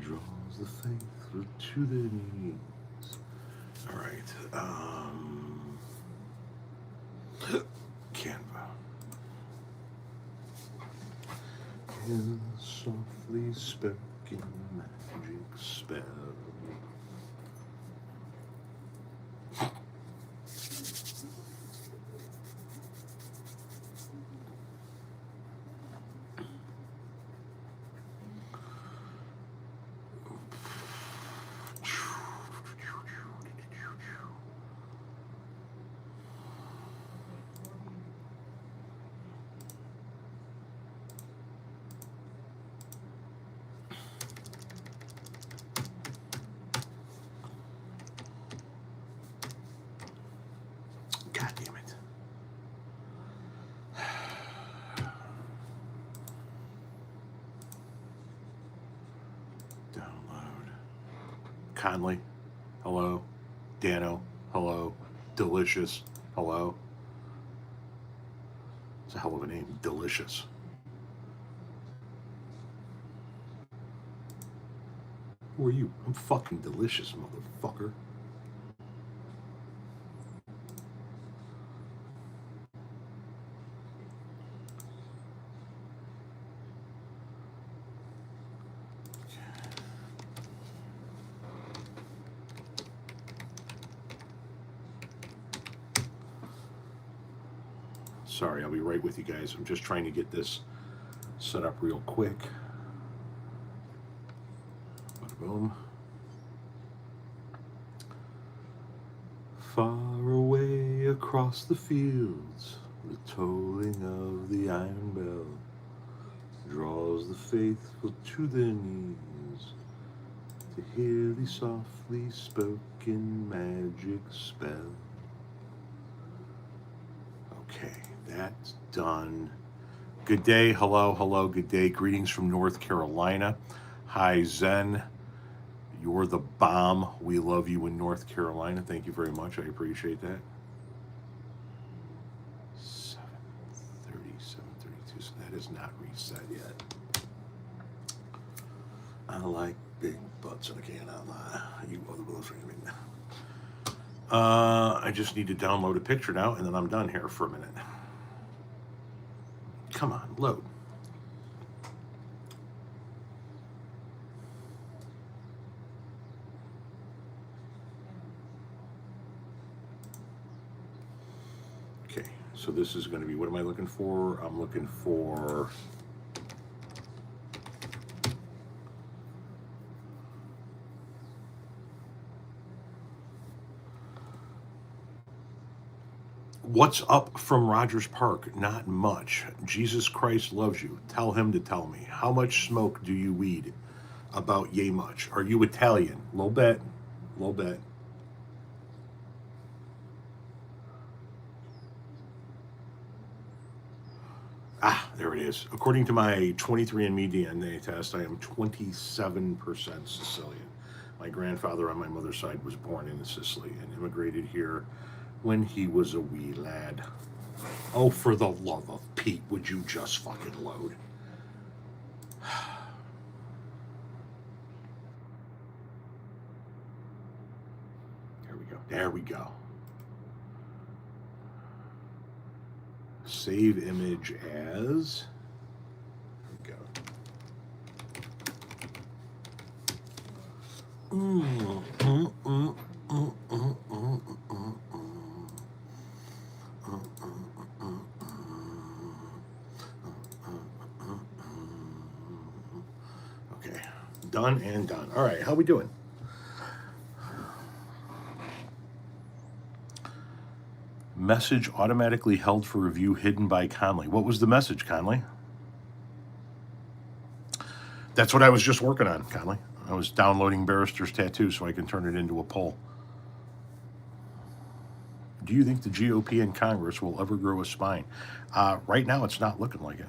draws the faithful to their knees. All right. Canva. In softly spoken magic spell. God damn it. Download. Conley, hello. Dano, hello. Delicious, hello. It's a hell of a name, Delicious. Who are you? I'm fucking delicious, motherfucker. Sorry, I'll be right with you guys. I'm just trying to get this set up real quick. Bada boom. Far away across the fields, the tolling of the iron bell draws the faithful to their knees to hear the softly spoken magic spell. Okay, that's done. Good day, hello, hello, good day. Greetings from North Carolina. Hi, Zen. You're the bomb. We love you in North Carolina. Thank you very much. I appreciate that. 7:30, 7:32. So that is not reset yet. I like big butts, and I cannot lie. You other bullshit. I just need to download a picture now, and then I'm done here for a minute. Come on, load. Okay, so this is going to be, what am I looking for? I'm looking for what's up from Rogers Park? Not much. Jesus Christ loves you. Tell him to tell me. How much smoke do you weed? About yay much. Are you Italian? Little bit. Little bit. Ah, there it is. According to my 23andMe DNA test, I am 27% Sicilian. My grandfather on my mother's side was born in Sicily and immigrated here when he was a wee lad. Oh, for the love of Pete, would you just fucking load? There we go. There we go. Save image as. There we go. Okay, done and done. All right, how we doing? Message automatically held for review hidden by Conley. What was the message, Conley? That's what I was just working on, Conley. I was downloading Barrister's Tattoo so I can turn it into a poll. Do you think the GOP in Congress will ever grow a spine? Right now, it's not looking like it.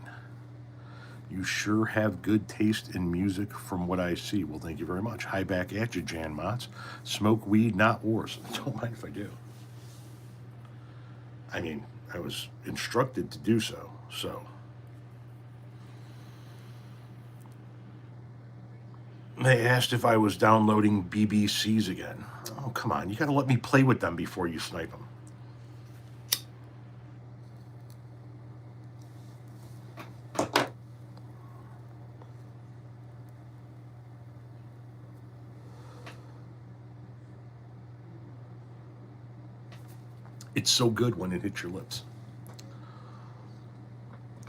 You sure have good taste in music from what I see. Well, thank you very much. Hi back at you, Jan Motts. Smoke weed, not wars. Don't mind if I do. I mean, I was instructed to do so, so. They asked if I was downloading BBCs again. Oh, come on. You got to let me play with them before you snipe them. It's so good when it hits your lips.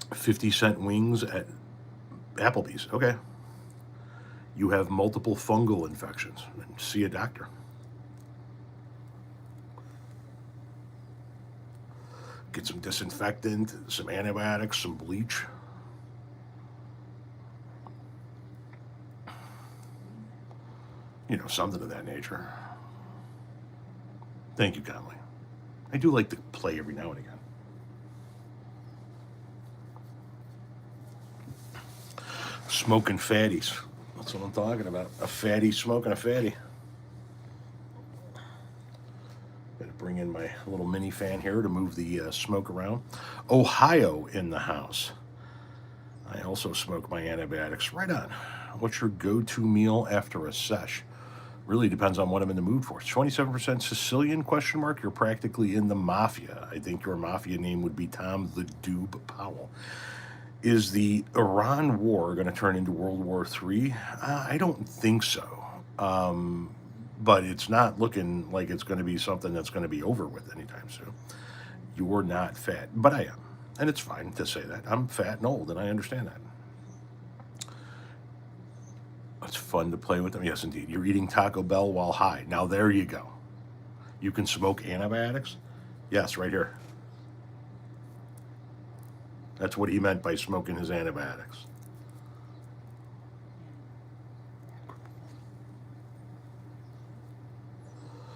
50-cent wings at Applebee's. Okay. You have multiple fungal infections. See a doctor. Get some disinfectant, some antibiotics, some bleach. You know, something of that nature. Thank you, Conley. I do like to play every now and again. Smoking fatties. That's what I'm talking about. A fatty smoking a fatty. Gotta bring in my little mini fan here to move the smoke around. Ohio in the house. I also smoke my antibiotics. Right on. What's your go-to meal after a sesh? Really depends on what I'm in the mood for. 27% Sicilian, question mark. You're practically in the mafia. I think your mafia name would be Tom the Doob Powell. Is the Iran war going to turn into World War III? I don't think so. But it's not looking like it's going to be something that's going to be over with anytime soon. You're not fat, but I am. And it's fine to say that. I'm fat and old, and I understand that. It's fun to play with them. Yes, indeed. You're eating Taco Bell while high. Now, there you go. You can smoke antibiotics? Yes, right here. That's what he meant by smoking his antibiotics.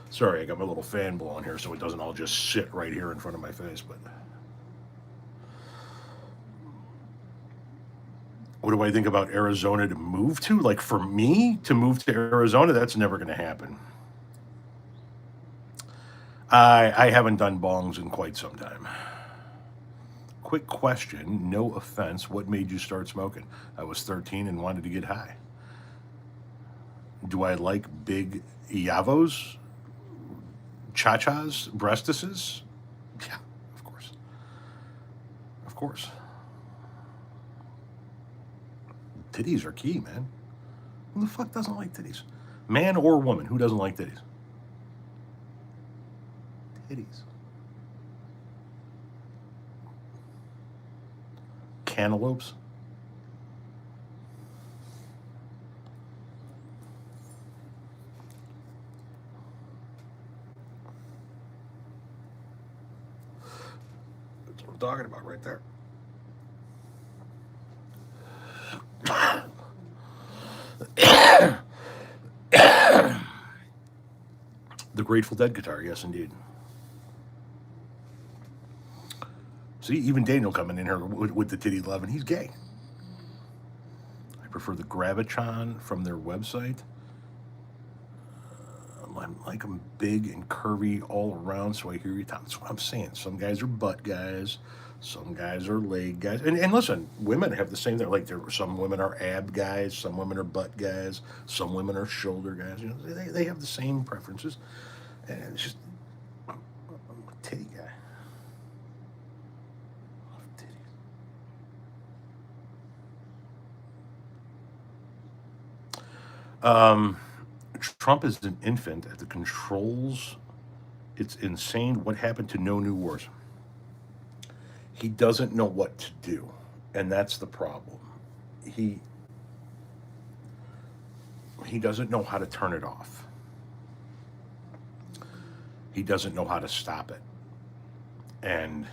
Sorry, I got my little fan blowing here so it doesn't all just sit right here in front of my face. But what do I think about Arizona to move to? Like, for me to move to Arizona, that's never going to happen. I haven't done bongs in quite some time. Quick question, no offense. What made you start smoking? I was 13 and wanted to get high. Do I like big Iavos? Cha-chas? Breastises? Yeah, of course. Of course. Titties are key, man. Who the fuck doesn't like titties? Man or woman, who doesn't like titties? Titties. Cantaloupes? That's what I'm talking about right there. The Grateful Dead guitar, yes, indeed. See, even Daniel coming in here with the titty love, and he's gay. I prefer the Gravitron from their website. I like them big and curvy all around, so I hear you. That's what I'm saying. Some guys are butt guys, some guys are leg guys, and listen, women have the same thing. Like some women are ab guys, some women are butt guys, some women are shoulder guys. You know, they have the same preferences, and it's just I'm a titty guy. I love titties. Trump is an infant at the controls. It's insane. What happened to no new wars? He doesn't know what to do, and that's the problem. He he doesn't know how to turn it off. He doesn't know how to stop it, and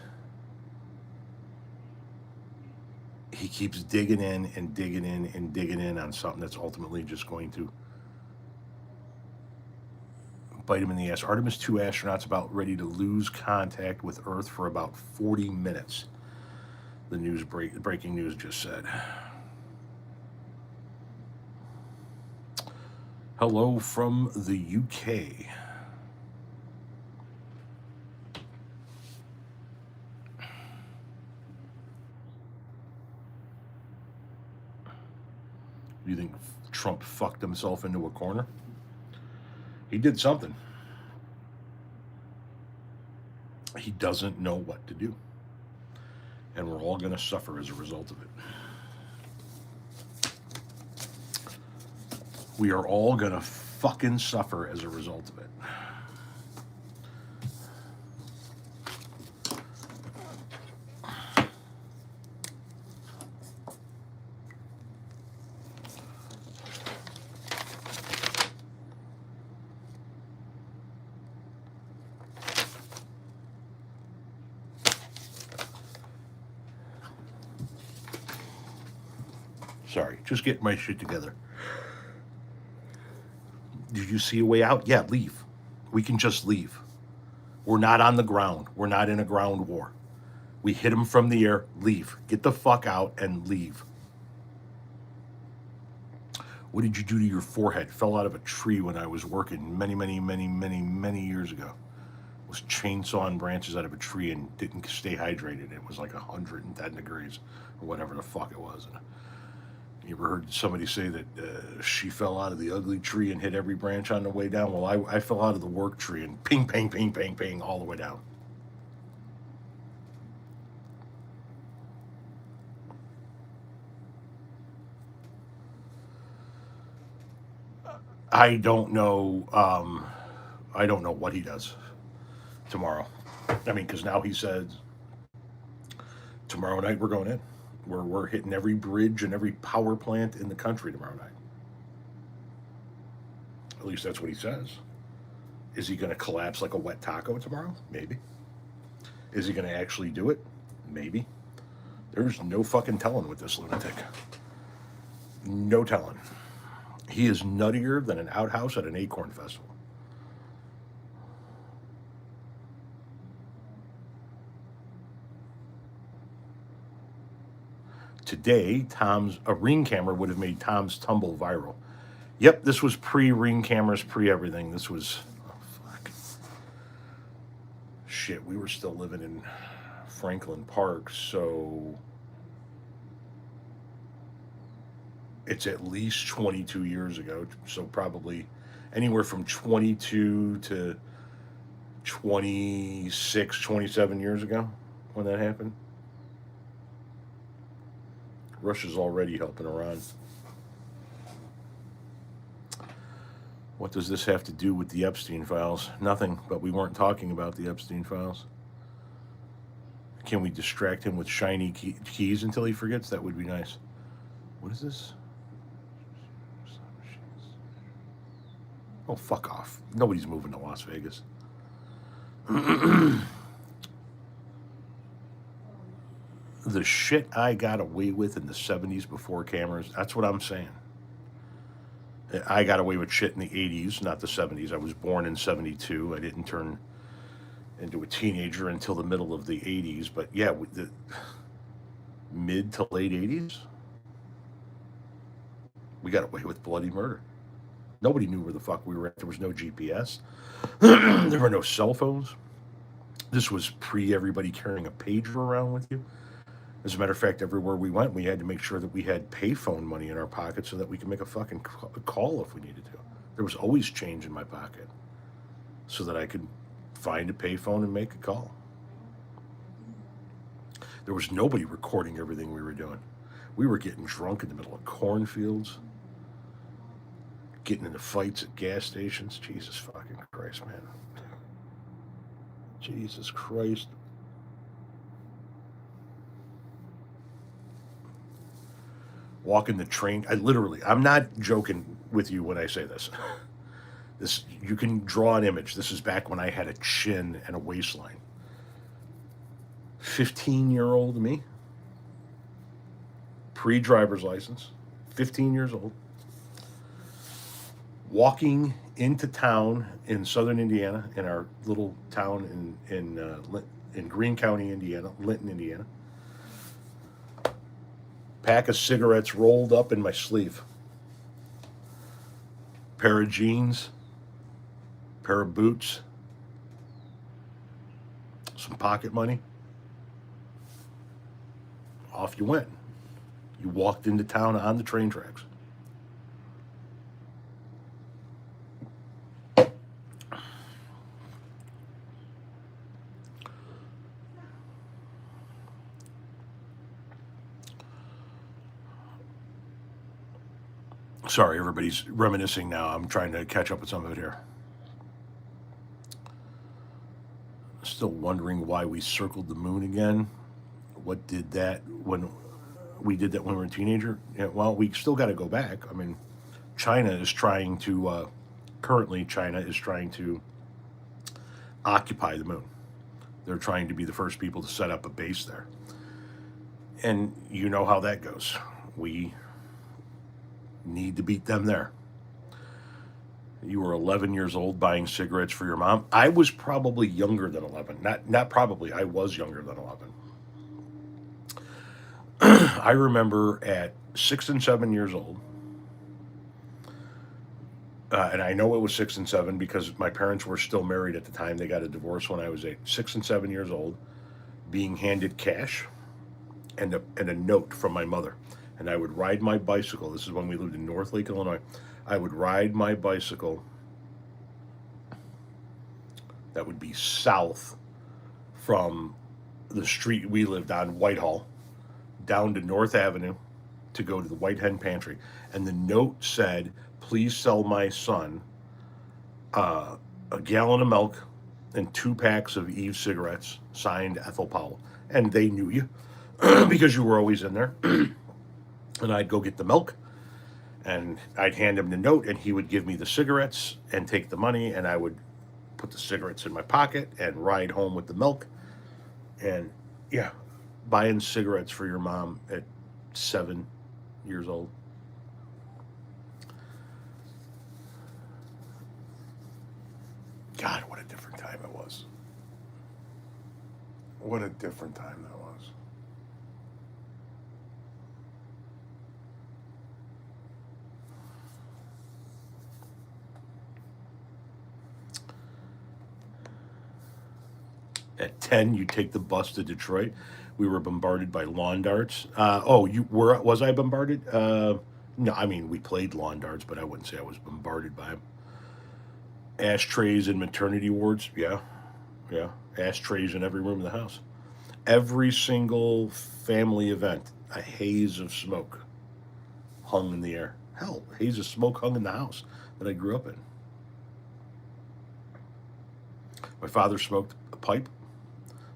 he keeps digging in and digging in and digging in on something that's ultimately just going to bite him in the ass. Artemis 2 astronauts about ready to lose contact with Earth for about 40 minutes. The breaking news just said. Hello from the UK. You think Trump fucked himself into a corner? He did something. He doesn't know what to do. And we're all going to suffer as a result of it. We are all going to fucking suffer as a result of it. Sorry, just getting my shit together. Did you see a way out? Yeah, leave. We can just leave. We're not on the ground. We're not in a ground war. We hit them from the air. Leave. Get the fuck out and leave. What did you do to your forehead? Fell out of a tree when I was working many years ago. Was chainsawing branches out of a tree and didn't stay hydrated. It was like 110 degrees or whatever the fuck it was. And you ever heard somebody say that she fell out of the ugly tree and hit every branch on the way down? Well, I fell out of the work tree and ping, ping, ping, ping, ping all the way down. I don't know. I don't know what he does tomorrow. I mean, because now he says tomorrow night we're going in. We're hitting every bridge and every power plant in the country tomorrow night. At least that's what he says. Is he going to collapse like a wet taco tomorrow? Maybe. Is he going to actually do it? Maybe. There's no fucking telling with this lunatic. No telling. He is nuttier than an outhouse at an acorn festival. Today, a Ring camera would have made Tom's tumble viral. Yep, this was pre-Ring cameras, pre-everything. This was, oh fuck. Shit, we were still living in Franklin Park, so it's at least 22 years ago. So probably anywhere from 22 to 26, 27 years ago when that happened. Russia's already helping Iran. What does this have to do with the Epstein files? Nothing, but we weren't talking about the Epstein files. Can we distract him with shiny keys until he forgets? That would be nice. What is this? Oh, fuck off. Nobody's moving to Las Vegas. The shit I got away with in the 70s before cameras, that's what I'm saying. I got away with shit in the 80s, not the 70s. I was born in 72. I didn't turn into a teenager until the middle of the 80s. But yeah, the mid to late 80s, we got away with bloody murder. Nobody knew where the fuck we were at. There was no GPS. There were no cell phones. This was pre everybody carrying a pager around with you. As a matter of fact, everywhere we went, we had to make sure that we had payphone money in our pocket so that we could make a fucking call if we needed to. There was always change in my pocket so that I could find a payphone and make a call. There was nobody recording everything we were doing. We were getting drunk in the middle of cornfields, getting into fights at gas stations. Jesus fucking Christ, man. Jesus Christ. Walking the train. I'm not joking with you when I say this. This, you can draw an image. This is back when I had a chin and a waistline. 15-year-old me, pre-driver's license, 15 years old, walking into town in southern Indiana, in our little town in Greene County, Indiana, Linton, Indiana. Pack of cigarettes rolled up in my sleeve. Pair of jeans, pair of boots, some pocket money. Off you went. You walked into town on the train tracks. Sorry, everybody's reminiscing now. I'm trying to catch up with some of it here. Still wondering why we circled the moon again. What did that when we did that when we were a teenager? Yeah, well, we still got to go back. I mean, China is trying to, currently, China is trying to occupy the moon. They're trying to be the first people to set up a base there. And you know how that goes. We need to beat them there. You were 11 years old buying cigarettes for your mom. I was probably younger than 11. Not probably. I was younger than 11. I remember at 6 and 7 years old, and I know it was 6 and 7 because my parents were still married at the time. They got a divorce when I was 8. 6 and 7 years old, being handed cash and a note from my mother. And I would ride my bicycle. This is when we lived in North Lake, Illinois. I would ride my bicycle that would be south from the street we lived on, Whitehall, down to North Avenue to go to the White Hen Pantry. And the note said, please sell my son a gallon of milk and 2 packs of Eve cigarettes, signed Ethel Powell. And they knew you because you were always in there. And I'd go get the milk and I'd hand him the note and he would give me the cigarettes and take the money, and I would put the cigarettes in my pocket and ride home with the milk. And yeah, buying cigarettes for your mom at 7 years old. God, what a different time it was. What a different time that was. At 10, you take the bus to Detroit. We were bombarded by lawn darts. You were? Was I bombarded? No, I mean we played lawn darts, but I wouldn't say I was bombarded by them. Ashtrays in maternity wards. Yeah, yeah. Ashtrays in every room of the house. Every single family event, a haze of smoke hung in the air. Hell, a haze of smoke hung in the house that I grew up in. My father smoked a pipe.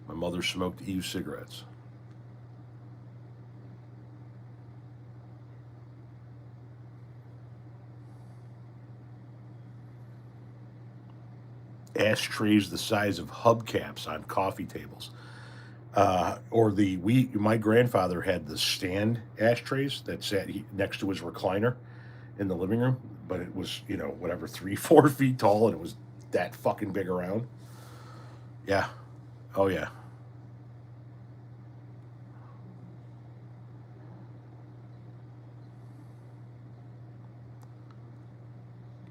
My mother smoked Eve cigarettes. Ashtrays the size of hubcaps on coffee tables. My grandfather had the stand ashtrays that sat next to his recliner in the living room, but it was, whatever, 3, 4 feet tall, and it was that fucking big around. Yeah. Oh, yeah.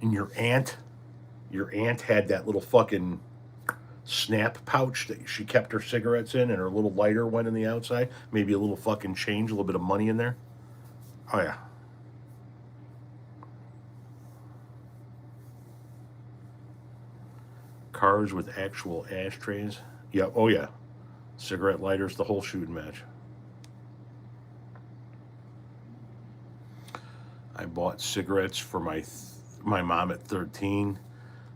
And your aunt had that little fucking snap pouch that she kept her cigarettes in, and her little lighter went in the outside. Maybe a little fucking change, a little bit of money in there. Oh, yeah. Cars with actual ashtrays. Yeah. Oh, yeah. Cigarette lighters, the whole shooting match. I bought cigarettes for my mom at 13.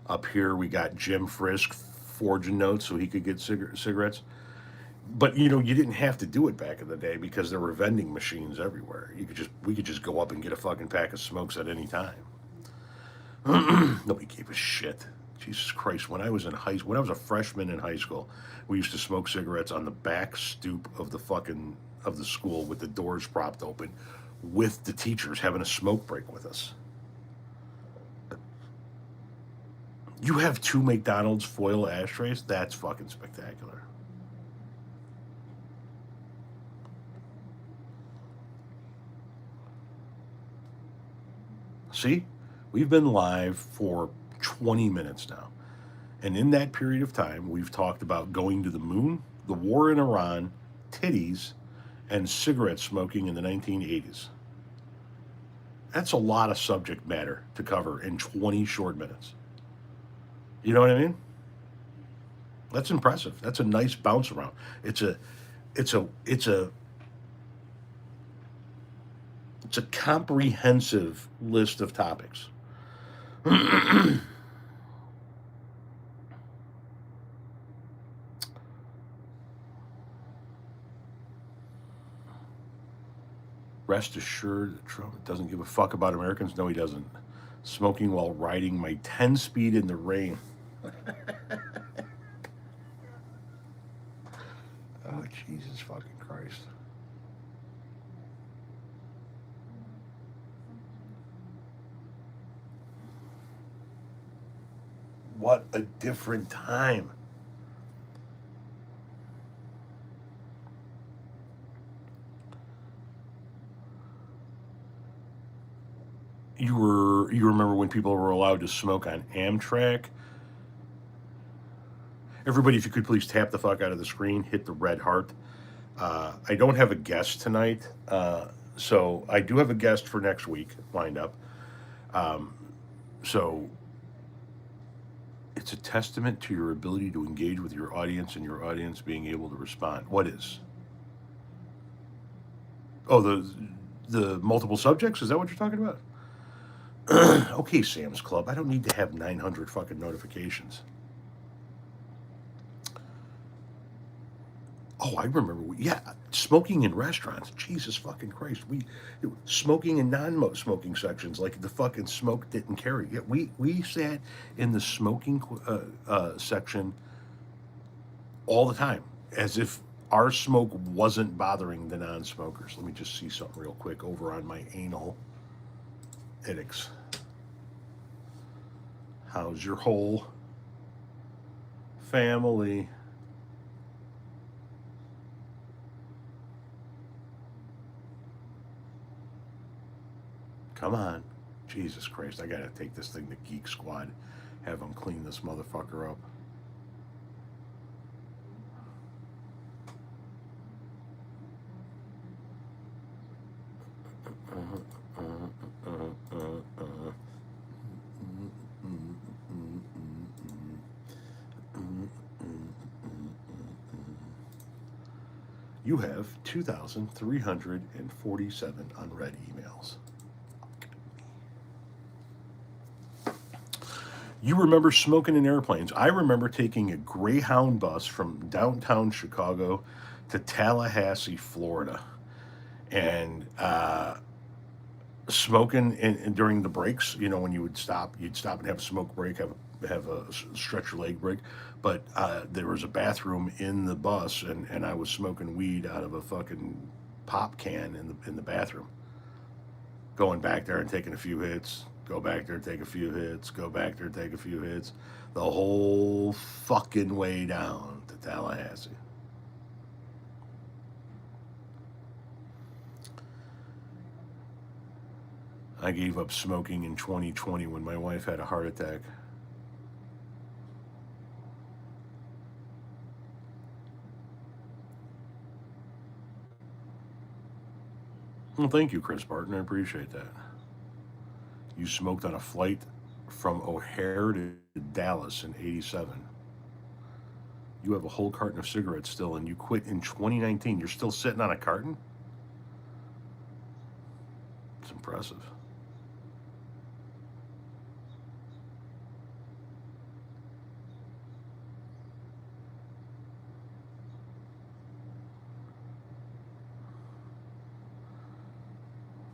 Up here, we got Jim Frisk forging notes so he could get cigarettes. But you didn't have to do it back in the day because there were vending machines everywhere. We could just go up and get a fucking pack of smokes at any time. Nobody gave a shit. Jesus Christ! When I was a freshman in high school, we used to smoke cigarettes on the back stoop of the school with the doors propped open, with the teachers having a smoke break with us. You have 2 McDonald's foil ashtrays? That's fucking spectacular. See? We've been live for 20 minutes now. And in that period of time, we've talked about going to the moon, the war in Iran, titties, and cigarette smoking in the 1980s. That's a lot of subject matter to cover in 20 short minutes. You know what I mean? That's impressive. That's a nice bounce around. It's a It's a comprehensive list of topics. Rest assured that Trump doesn't give a fuck about Americans. No, he doesn't. Smoking while riding my 10-speed in the rain. Oh, Jesus fucking Christ. What a different time. You remember when people were allowed to smoke on Amtrak? Everybody, if you could please tap the fuck out of the screen, hit the red heart. I don't have a guest tonight, so I do have a guest for next week lined up. So it's a testament to your ability to engage with your audience and your audience being able to respond. What is? Oh, the multiple subjects? Is that what you're talking about? Okay, Sam's Club. I don't need to have 900 fucking notifications. Oh, I remember. Yeah, smoking in restaurants. Jesus fucking Christ. Smoking in non-smoking sections, like the fucking smoke didn't carry. Yeah, we sat in the smoking section all the time, as if our smoke wasn't bothering the non-smokers. Let me just see something real quick over on my anal edicts. How's your whole family? Come on. Jesus Christ, I gotta take this thing to Geek Squad. Have them clean this motherfucker up. You have 2,347 unread emails. You remember smoking in airplanes. I remember taking a Greyhound bus from downtown Chicago to Tallahassee, Florida, and smoking during the breaks. You know, when you would stop, you'd stop and have a smoke break, have a stretch your leg break. But there was a bathroom in the bus, and I was smoking weed out of a fucking pop can in the bathroom. Going back there and taking a few hits, go back there, take a few hits, go back there, take a few hits, the whole fucking way down to Tallahassee. I gave up smoking in 2020 when my wife had a heart attack. Well, thank you, Chris Barton. I appreciate that. You smoked on a flight from O'Hare to Dallas in '87. You have a whole carton of cigarettes still, and you quit in 2019. You're still sitting on a carton? It's impressive.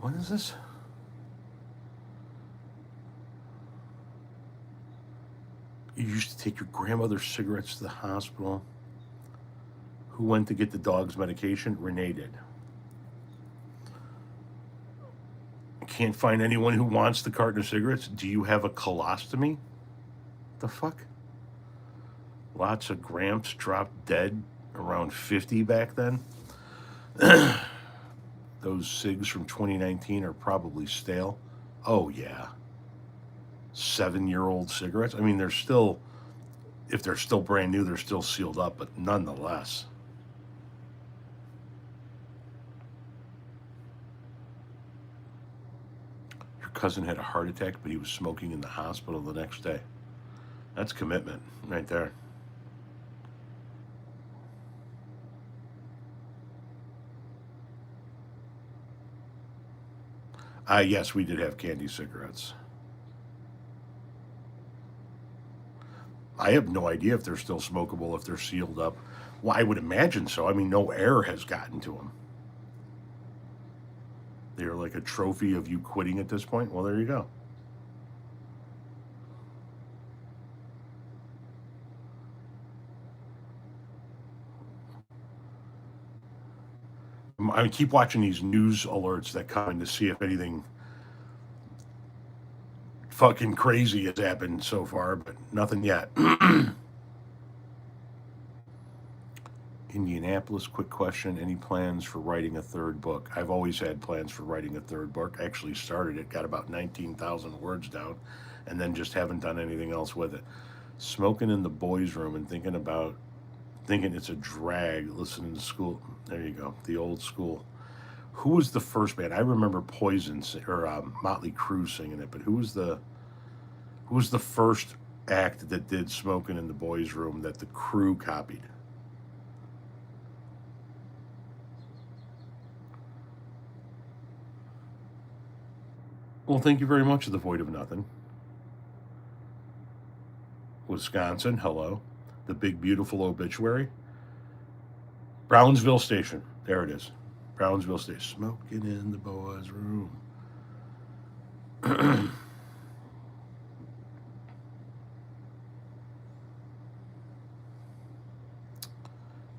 What is this? You used to take your grandmother's cigarettes to the hospital. Who went to get the dog's medication? Renee did. Can't find anyone who wants the carton of cigarettes. Do you have a colostomy? The fuck? Lots of Gramps dropped dead around 50 back then. Those cigs from 2019 are probably stale. Oh, yeah. 7-year-old cigarettes. I mean, they're still, if they're still brand new, they're still sealed up, but nonetheless. Your cousin had a heart attack, but he was smoking in the hospital the next day. That's commitment right there. Yes, we did have candy cigarettes. I have no idea if they're still smokable, if they're sealed up. Well, I would imagine so. I mean, no air has gotten to them. They're like a trophy of you quitting at this point. Well, there you go. I keep watching these news alerts that come in to see if anything fucking crazy has happened so far, but nothing yet. Indianapolis, quick question. Any plans for writing a third book? I've always had plans for writing a third book. I actually started it, got about 19,000 words down, and then just haven't done anything else with it. Smoking in the boys' room and thinking it's a drag, listening to school. There you go, the old school. Who was the first band? I remember Poison or Motley Crue singing it, but who was the first act that did Smoking in the Boys' Room that the Crew copied? Well, thank you very much, The Void of Nothing. Wisconsin, hello. The Big Beautiful Obituary. Brownsville Station. There it is. Brownsville Station. Smoking in the boys' room.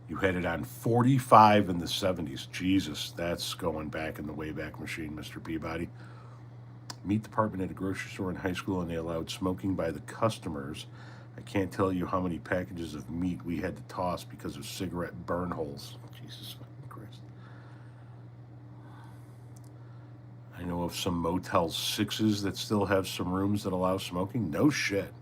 You had it on 45 in the 70s. Jesus, that's going back in the Wayback Machine, Mr. Peabody. Meat department at a grocery store in high school, and they allowed smoking by the customers. I can't tell you how many packages of meat we had to toss because of cigarette burn holes. Jesus fucking Christ. I know of some Motel 6s that still have some rooms that allow smoking. No shit.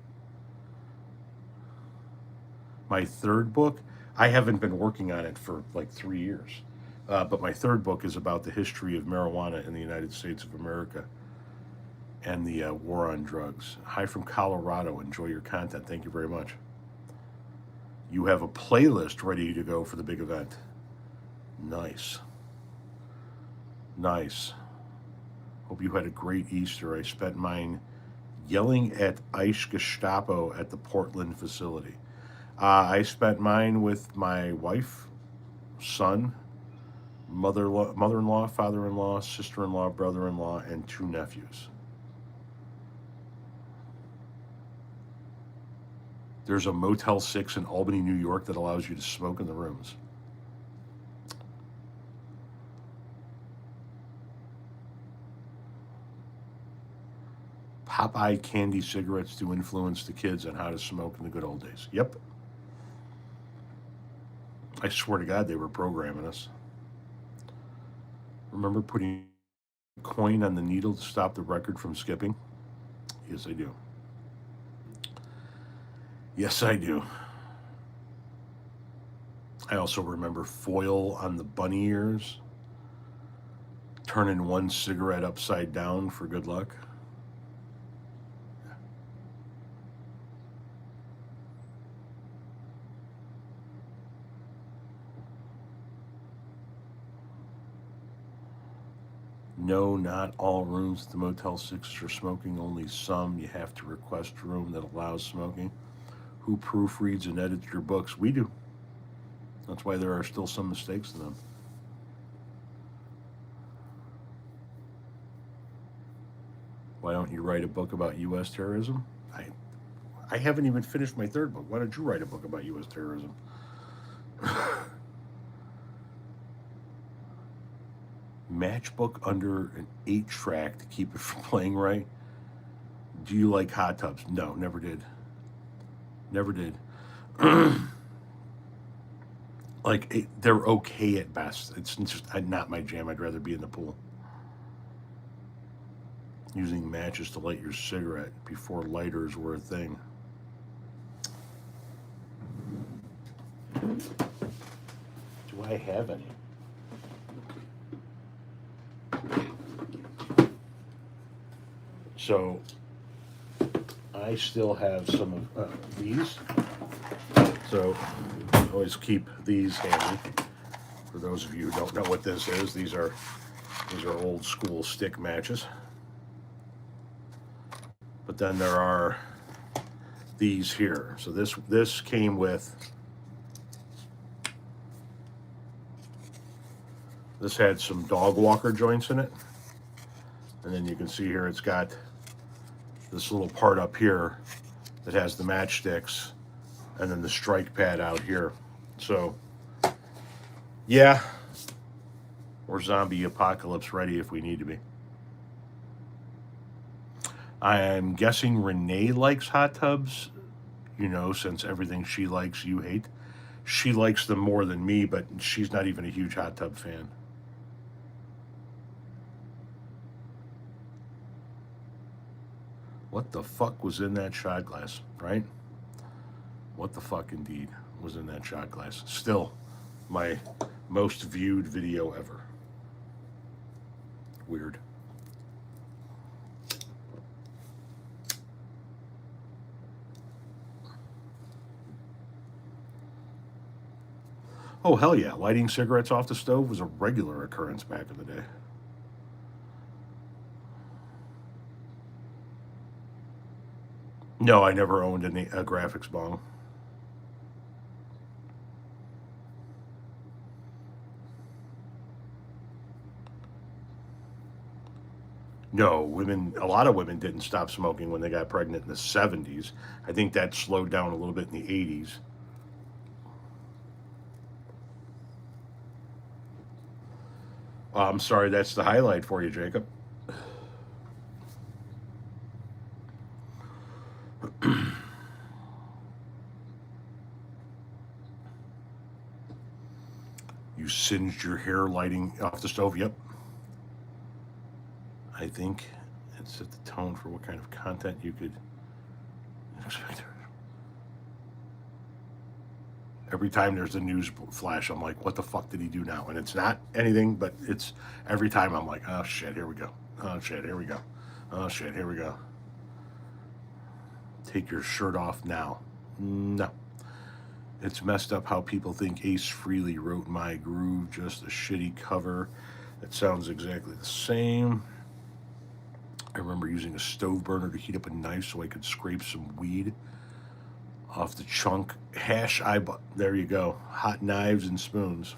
My third book, I haven't been working on it for like 3 years. But my third book is about the history of marijuana in the United States of America and the war on drugs. Hi from Colorado. Enjoy your content. Thank you very much. You have a playlist ready to go for the big event. Nice. Nice. Hope you had a great Easter. I spent mine yelling at Ice Gestapo at the Portland facility. I spent mine with my wife, son, mother-in-law, father-in-law, sister-in-law, brother-in-law, and 2 nephews. There's a Motel 6 in Albany, New York that allows you to smoke in the rooms. Popeye candy cigarettes to influence the kids on how to smoke in the good old days. Yep. I swear to God, they were programming us. Remember putting a coin on the needle to stop the record from skipping? Yes, I do. Yes, I do. I also remember foil on the bunny ears, turning one cigarette upside down for good luck. No, not all rooms at the Motel 6 are smoking, only some. You have to request a room that allows smoking. Who proofreads and edits your books? We do. That's why there are still some mistakes in them. Why don't you write a book about U.S. terrorism? I haven't even finished my third book. Why don't you write a book about U.S. terrorism? Matchbook under an 8-track to keep it from playing right. Do you like hot tubs? No, never did. Never did. They're okay at best. It's just not my jam. I'd rather be in the pool. Using matches to light your cigarette before lighters were a thing. Do I have any? So I still have some of these. So I always keep these handy. For those of you who don't know what this is, these are These are old school stick matches. But then there are these here. So this came with, this had some dog walker joints in it. And then you can see here it's got this little part up here that has the matchsticks and then the strike pad out here. So yeah, we're zombie apocalypse ready if we need to be. I'm guessing Renee likes hot tubs, you know, since everything she likes you hate. She likes them more than me, but she's not even a huge hot tub fan. What the fuck was in that shot glass, right? What the fuck indeed was in that shot glass? Still my most viewed video ever. Weird. Oh, hell yeah. Lighting cigarettes off the stove was a regular occurrence back in the day. No, I never owned a graphics bong. No, women, a lot of women didn't stop smoking when they got pregnant in the 70s. I think that slowed down a little bit in the 80s. I'm sorry, that's the highlight for you, Jacob. You singed your hair lighting off the stove? Yep. I think it set the tone for what kind of content you could expect. Every time there's a news flash, I'm like, what the fuck did he do now? And it's not anything, but it's every time I'm like, oh shit, here we go. Oh shit, here we go. Oh shit, here we go. Take your shirt off now. No. It's messed up how people think Ace Frehley wrote My Groove, just a shitty cover. It sounds exactly the same. I remember using a stove burner to heat up a knife so I could scrape some weed off the chunk. There you go. Hot knives and spoons.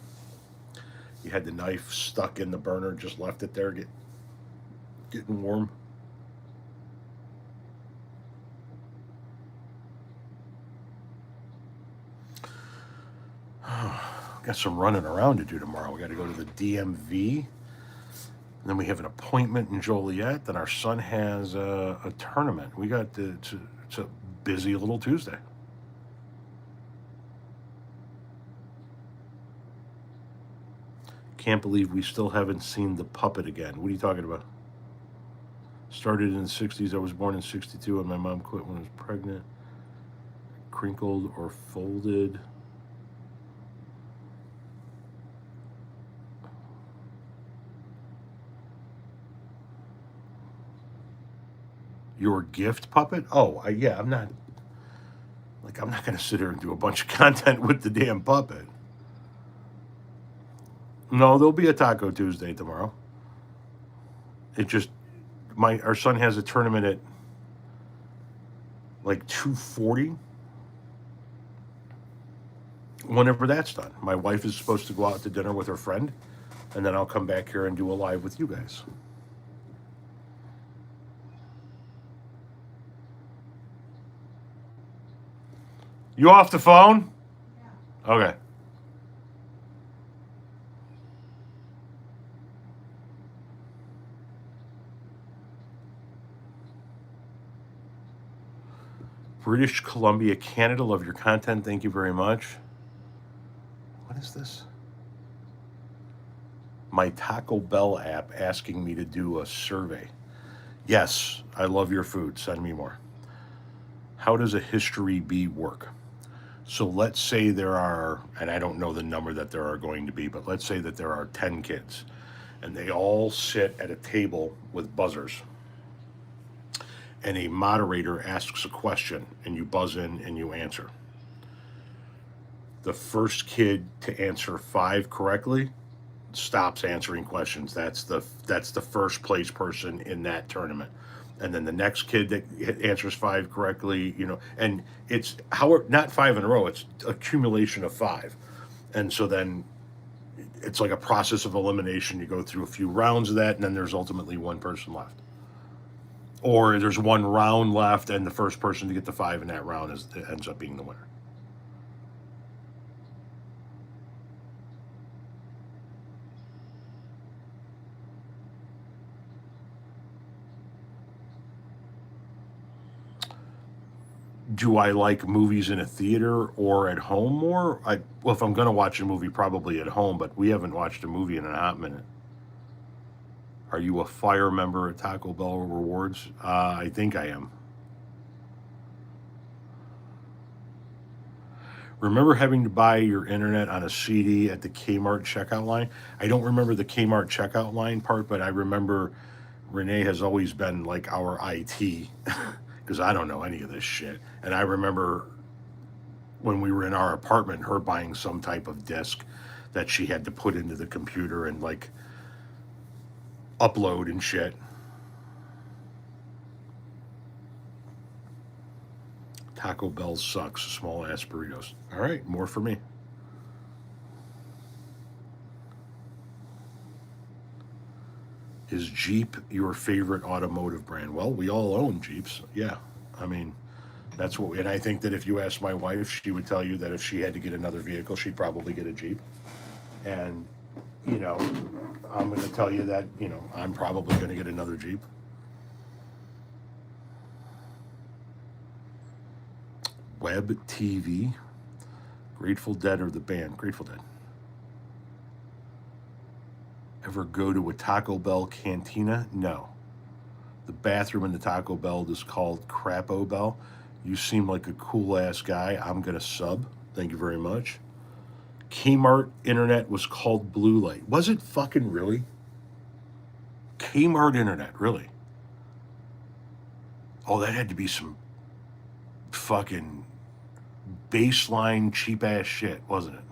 You had the knife stuck in the burner, just left it there, getting warm. Got some running around to do tomorrow. We got to go to the DMV. And then we have an appointment in Joliet. Then our son has a tournament. It's a busy little Tuesday. Can't believe we still haven't seen the puppet again. What are you talking about? Started in the 60s. I was born in 62 and my mom quit when I was pregnant. Crinkled or folded. Your gift puppet? Oh, yeah, I'm not going to sit here and do a bunch of content with the damn puppet. No, there'll be a Taco Tuesday tomorrow. It just, our son has a tournament at like 2:40. Whenever that's done. My wife is supposed to go out to dinner with her friend, and then I'll come back here and do a live with you guys. You off the phone? Yeah. Okay. British Columbia, Canada. Love your content. Thank you very much. What is this? My Taco Bell app asking me to do a survey. Yes, I love your food. Send me more. How does a history bee work? So let's say there are, and I don't know the number that there are going to be, but let's say that there are 10 kids and they all sit at a table with buzzers. And a moderator asks a question and you buzz in and you answer. The first kid to answer 5 correctly, stops answering questions. That's the first place person in that tournament. And then the next kid that answers five correctly, and it's not five in a row, it's accumulation of five. And so then it's like a process of elimination. You go through a few rounds of that, and then there's ultimately one person left. Or there's one round left, and the first person to get the five in that round ends up being the winner. Do I like movies in a theater or at home more? Well, if I'm going to watch a movie, probably at home, but we haven't watched a movie in a hot minute. Are you a fire member at Taco Bell Rewards? I think I am. Remember having to buy your internet on a CD at the Kmart checkout line? I don't remember the Kmart checkout line part, but I remember Renee has always been like our IT because I don't know any of this shit. And I remember when we were in our apartment, her buying some type of disc that she had to put into the computer and like upload and shit. Taco Bell sucks. Small ass burritos. All right, more for me. Is Jeep your favorite automotive brand? Well, we all own Jeeps. Yeah. I mean, that's what and I think that if you asked my wife, she would tell you that if she had to get another vehicle, she'd probably get a Jeep. And, I'm going to tell you that, I'm probably going to get another Jeep. Web TV. Grateful Dead or the band? Grateful Dead. Ever go to a Taco Bell cantina? No. The bathroom in the Taco Bell is called Crapo Bell. You seem like a cool ass guy. I'm going to sub. Thank you very much. Kmart internet was called Blue Light. Was it fucking really? Kmart internet, really? Oh, that had to be some fucking baseline cheap ass shit, wasn't it?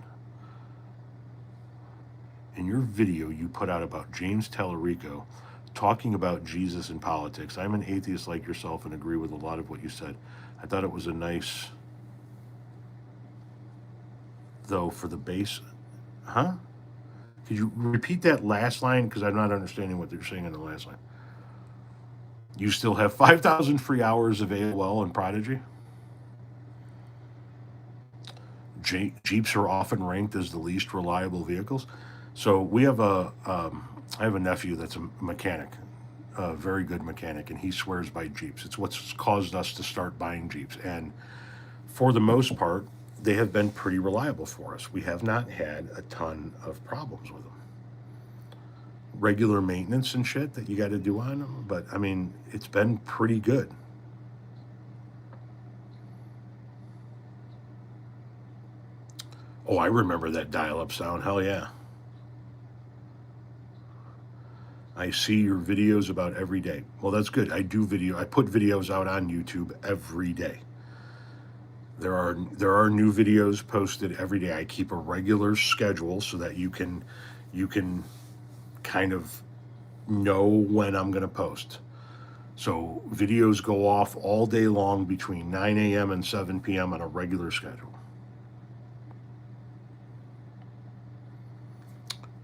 In your video you put out about James Tallarico talking about Jesus and politics, I'm an atheist like yourself and agree with a lot of what you said. I thought it was a nice, though, for the base. Huh? Could you repeat that last line? Because I'm not understanding what they're saying in the last line. You still have 5,000 free hours of AOL and Prodigy? Jeeps are often ranked as the least reliable vehicles. So we have I have a nephew that's a mechanic, a very good mechanic, and he swears by Jeeps. It's what's caused us to start buying Jeeps. And for the most part, they have been pretty reliable for us. We have not had a ton of problems with them. Regular maintenance and shit that you got to do on them, but I mean, it's been pretty good. Oh, I remember that dial-up sound. Hell yeah. I see your videos about every day. Well, that's good. I put videos out on YouTube every day. There are new videos posted every day. I keep a regular schedule so that you can kind of know when I'm going to post. So videos go off all day long between 9 a.m. and 7 p.m. on a regular schedule.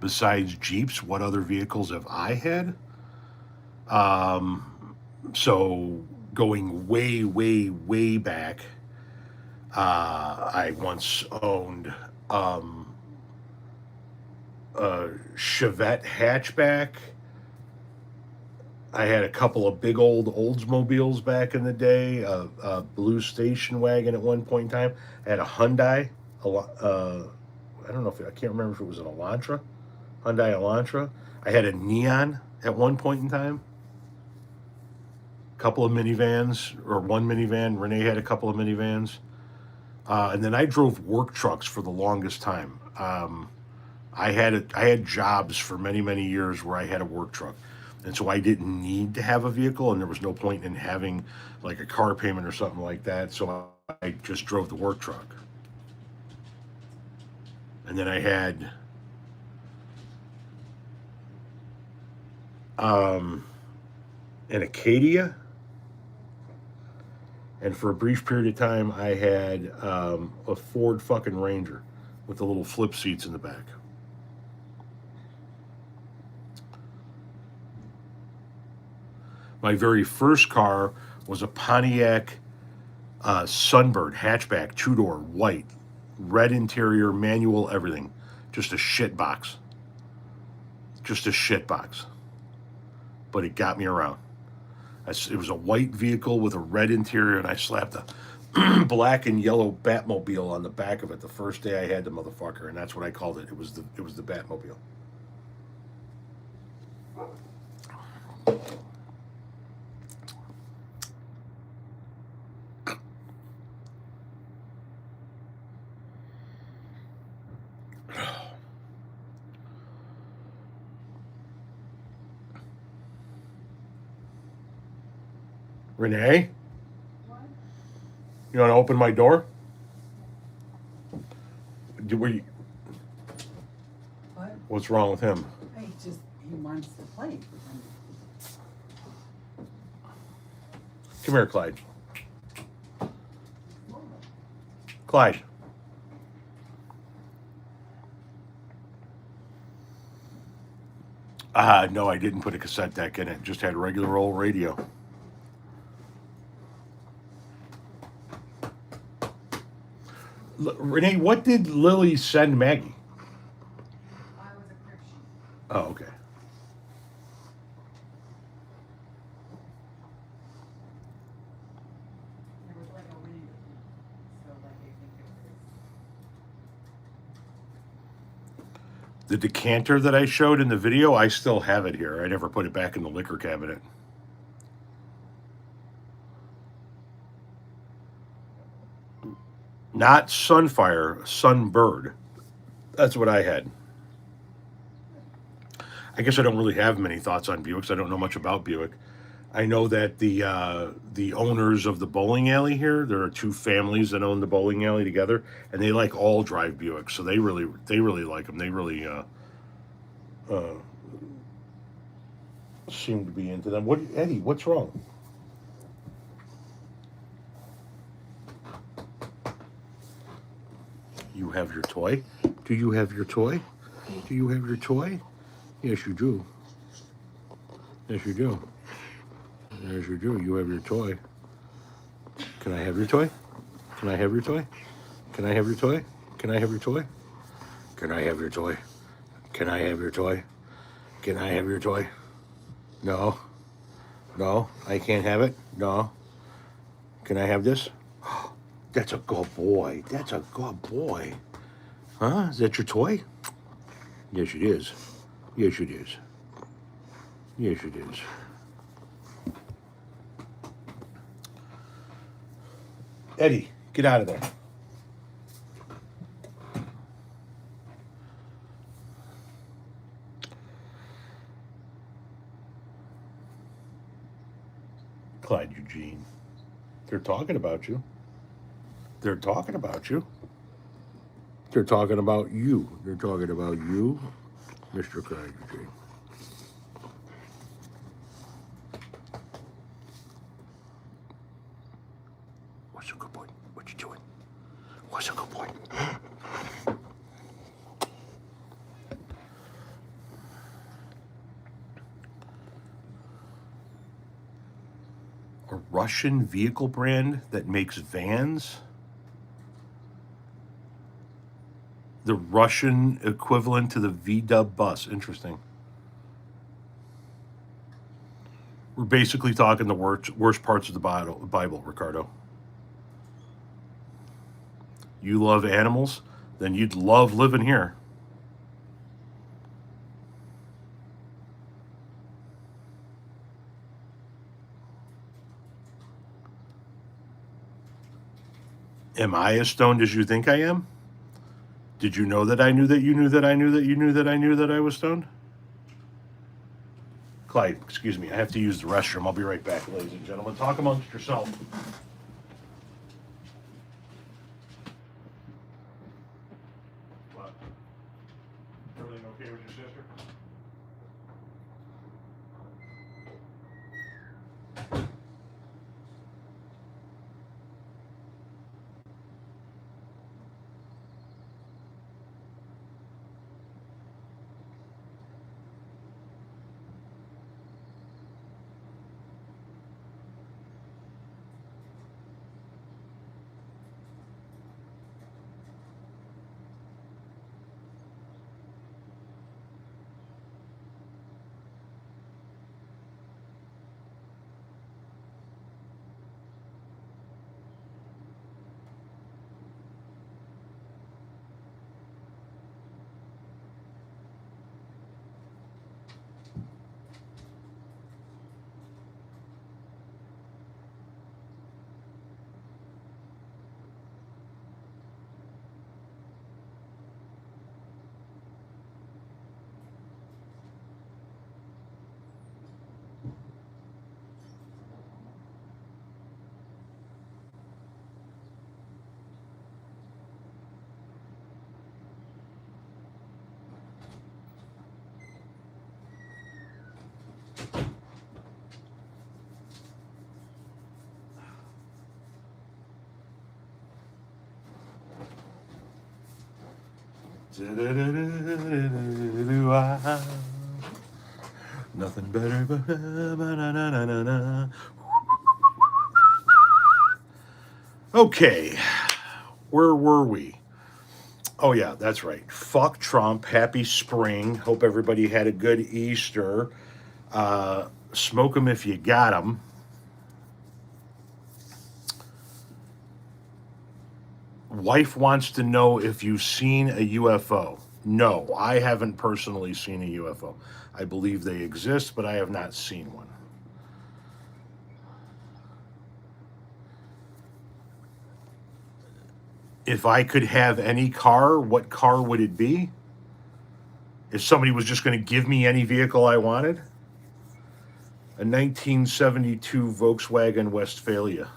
Besides Jeeps, what other vehicles have I had? So going way, way, way back, I once owned a Chevette hatchback. I had a couple of big old Oldsmobiles back in the day, a blue station wagon at one point in time. I had a Hyundai, I don't know I can't remember if it was an Elantra. Hyundai Elantra. I had a Neon at one point in time. A couple of minivans, or one minivan. Renee had a couple of minivans. And then I drove work trucks for the longest time. I had jobs for many, many years where I had a work truck. And so I didn't need to have a vehicle, and there was no point in having like a car payment or something like that. So I just drove the work truck. And then I had an Acadia, and for a brief period of time, I had a Ford fucking Ranger with the little flip seats in the back. My very first car was a Pontiac Sunbird hatchback, two-door, white, red interior, manual, everything. Just a shit box. Just a shit box. But it got me around. It was a white vehicle with a red interior, and I slapped a black and yellow Batmobile on the back of it the first day I had the motherfucker, and that's what I called it. It was the Batmobile. Renee? What? You want to open my door? What? What's wrong with him? He wants to play. Come here, Clyde. Clyde. No, I didn't put a cassette deck in it. Just had regular old radio. Renee, what did Lily send Maggie? I was a crib sheet. Oh, okay. There was like a window, so like I think it was. The decanter that I showed in the video, I still have it here. I never put it back in the liquor cabinet. Not Sunfire, Sunbird. That's what I had. I guess I don't really have many thoughts on Buicks. I don't know much about Buick. I know that the owners of the bowling alley here, there are two families that own the bowling alley together, and they like all drive Buicks, so they really like them. They really seem to be into them. What, Eddie? What's wrong? You have your toy? Do you have your toy? Do you have your toy? Yes, you do. Yes, you do. Yes, you do. You have your toy. Can I have your toy? Can I have your toy? Can I have your toy? Can I have your toy? Can I have your toy? Can I have your toy? Can I have your toy? No. No, I can't have it. No. Can I have this? That's a good boy. That's a good boy. Huh? Is that your toy? Yes, it is. Yes, it is. Yes, it is. Eddie, get out of there. Clyde Eugene. They're talking about you. They're talking about you. They're talking about you. They're talking about you, Mr. Clyde Eugene. What's a good boy? What you doing? What's a good boy? A Russian vehicle brand that makes vans? The Russian equivalent to the VW bus. Interesting. We're basically talking the worst parts of the Bible, Ricardo. You love animals? Then you'd love living here. Am I as stoned as you think I am? Did you know that I knew that you knew that I knew that you knew that I knew that I was stoned? Clyde, excuse me, I have to use the restroom. I'll be right back, ladies and gentlemen. Talk amongst yourself. What? Everything okay with your sister? Nothing better but okay. Where were we? Oh yeah, that's right. Fuck Trump. Happy spring. Hope everybody had a good Easter. Smoke 'em if you got 'em. Wife wants to know if you've seen a UFO. No, I haven't personally seen a UFO. I believe they exist, but I have not seen one. If I could have any car, what car would it be? If somebody was just going to give me any vehicle I wanted? A 1972 Volkswagen Westphalia.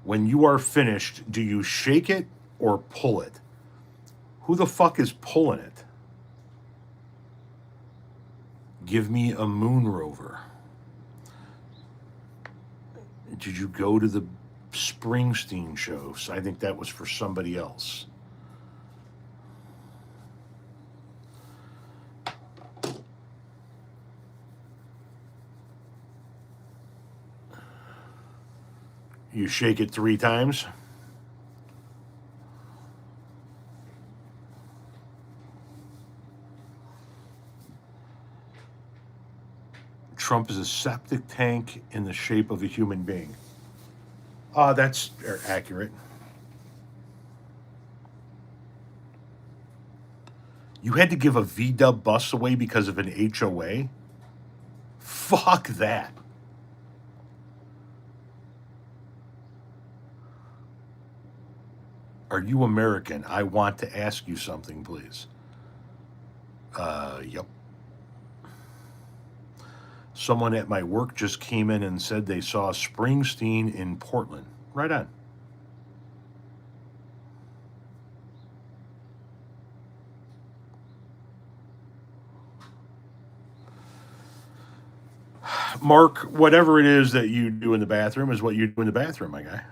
When you are finished, do you shake it or pull it? Who the fuck is pulling it? Give me a moon rover. Did you go to the Springsteen shows? I think that was for somebody else. You shake it 3 times. Trump is a septic tank in the shape of a human being. That's accurate. You had to give a VW bus away because of an HOA? Fuck that. Are you American? I want to ask you something, please. Yep. Someone at my work just came in and said they saw Springsteen in Portland. Right on. Mark, whatever it is that you do in the bathroom is what you do in the bathroom, my guy.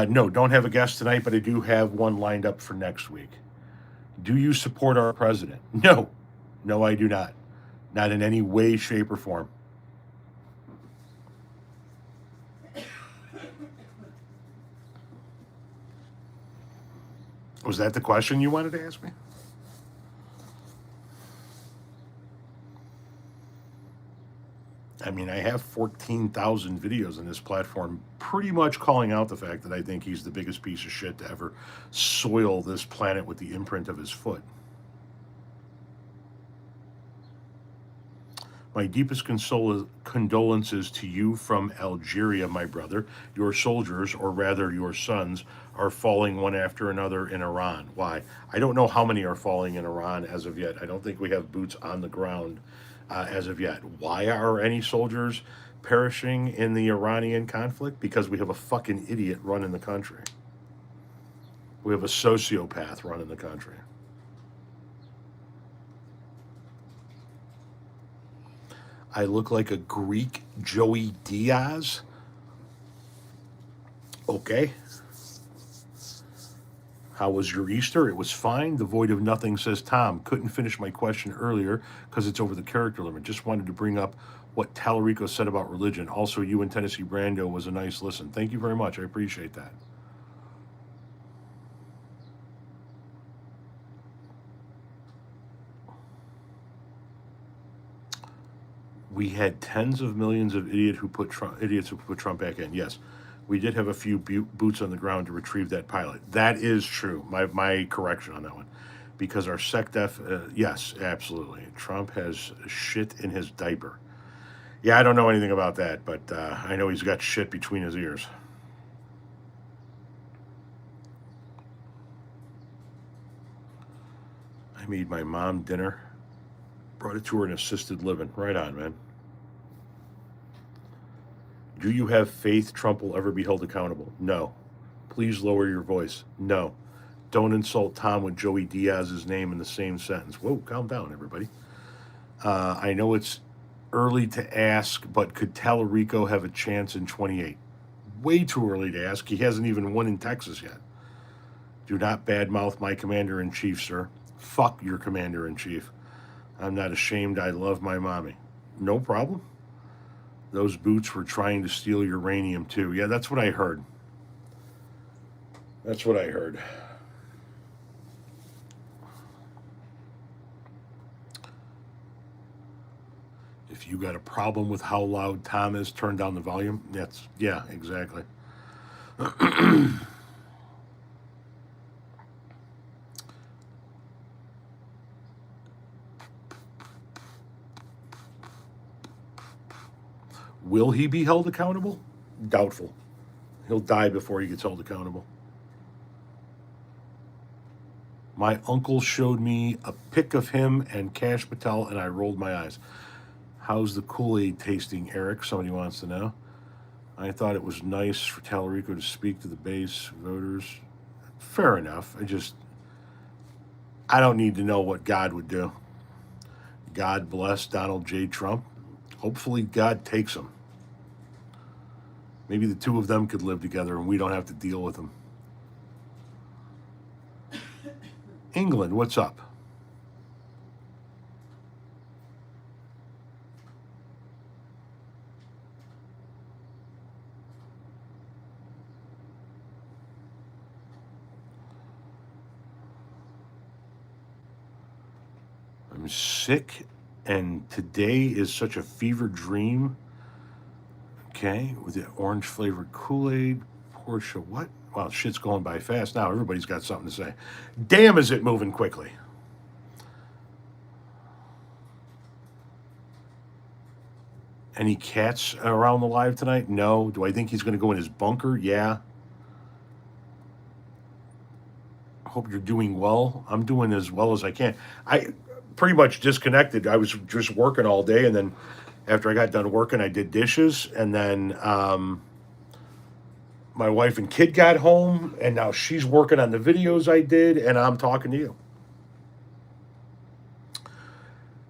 No, don't have a guest tonight, but I do have one lined up for next week. Do you support our president? No. No, I do not. Not in any way, shape, or form. Was that the question you wanted to ask me? I mean, I have 14,000 videos on this platform pretty much calling out the fact that I think he's the biggest piece of shit to ever soil this planet with the imprint of his foot. My deepest condolences to you from Algeria, my brother. Your soldiers, or rather your sons, are falling one after another in Iran. Why? I don't know how many are falling in Iran as of yet. I don't think we have boots on the ground as of yet. Why are any soldiers perishing in the Iranian conflict? Because we have a fucking idiot running the country. We have a sociopath running the country. I look like a Greek Joey Diaz. Okay. How was your Easter? It was fine. The void of nothing, says Tom. Couldn't finish my question earlier because it's over the character limit. Just wanted to bring up what Talarico said about religion. Also, you and Tennessee Brando was a nice listen. Thank you very much. I appreciate that. We had tens of millions of idiots who put Trump back in. Yes, we did have a few boots on the ground to retrieve that pilot. That is true. My correction on that one, because our SecDef, yes, absolutely. Trump has shit in his diaper. Yeah, I don't know anything about that, but I know he's got shit between his ears. I made my mom dinner. Brought it to her in assisted living. Right on, man. Do you have faith Trump will ever be held accountable? No. Please lower your voice. No. Don't insult Tom with Joey Diaz's name in the same sentence. Whoa, calm down, everybody. I know it's early to ask, but could Tallarico have a chance in 28? Way too early to ask. He hasn't even won in Texas yet. Do not badmouth my commander-in-chief, sir. Fuck your commander-in-chief. I'm not ashamed. I love my mommy. No problem. Those boots were trying to steal uranium too. Yeah, that's what I heard. That's what I heard. If you got a problem with how loud Tom is, turn down the volume. Yeah, exactly. Will he be held accountable? Doubtful. He'll die before he gets held accountable. My uncle showed me a pic of him and Cash Patel, and I rolled my eyes. How's the Kool-Aid tasting, Eric? Somebody wants to know. I thought it was nice for Tallarico to speak to the base voters. Fair enough. I don't need to know what God would do. God bless Donald J. Trump. Hopefully God takes him. Maybe the two of them could live together and we don't have to deal with them. England, what's up? I'm sick, and today is such a fever dream. Okay, with the orange flavored Kool-Aid, Porsche, what? Wow, shit's going by fast now. Everybody's got something to say. Damn, is it moving quickly? Any cats around the live tonight? No. Do I think he's going to go in his bunker? Yeah. Hope you're doing well. I'm doing as well as I can. I pretty much disconnected. I was just working all day, and then after I got done working, I did dishes, and then my wife and kid got home, and now she's working on the videos I did, and I'm talking to you.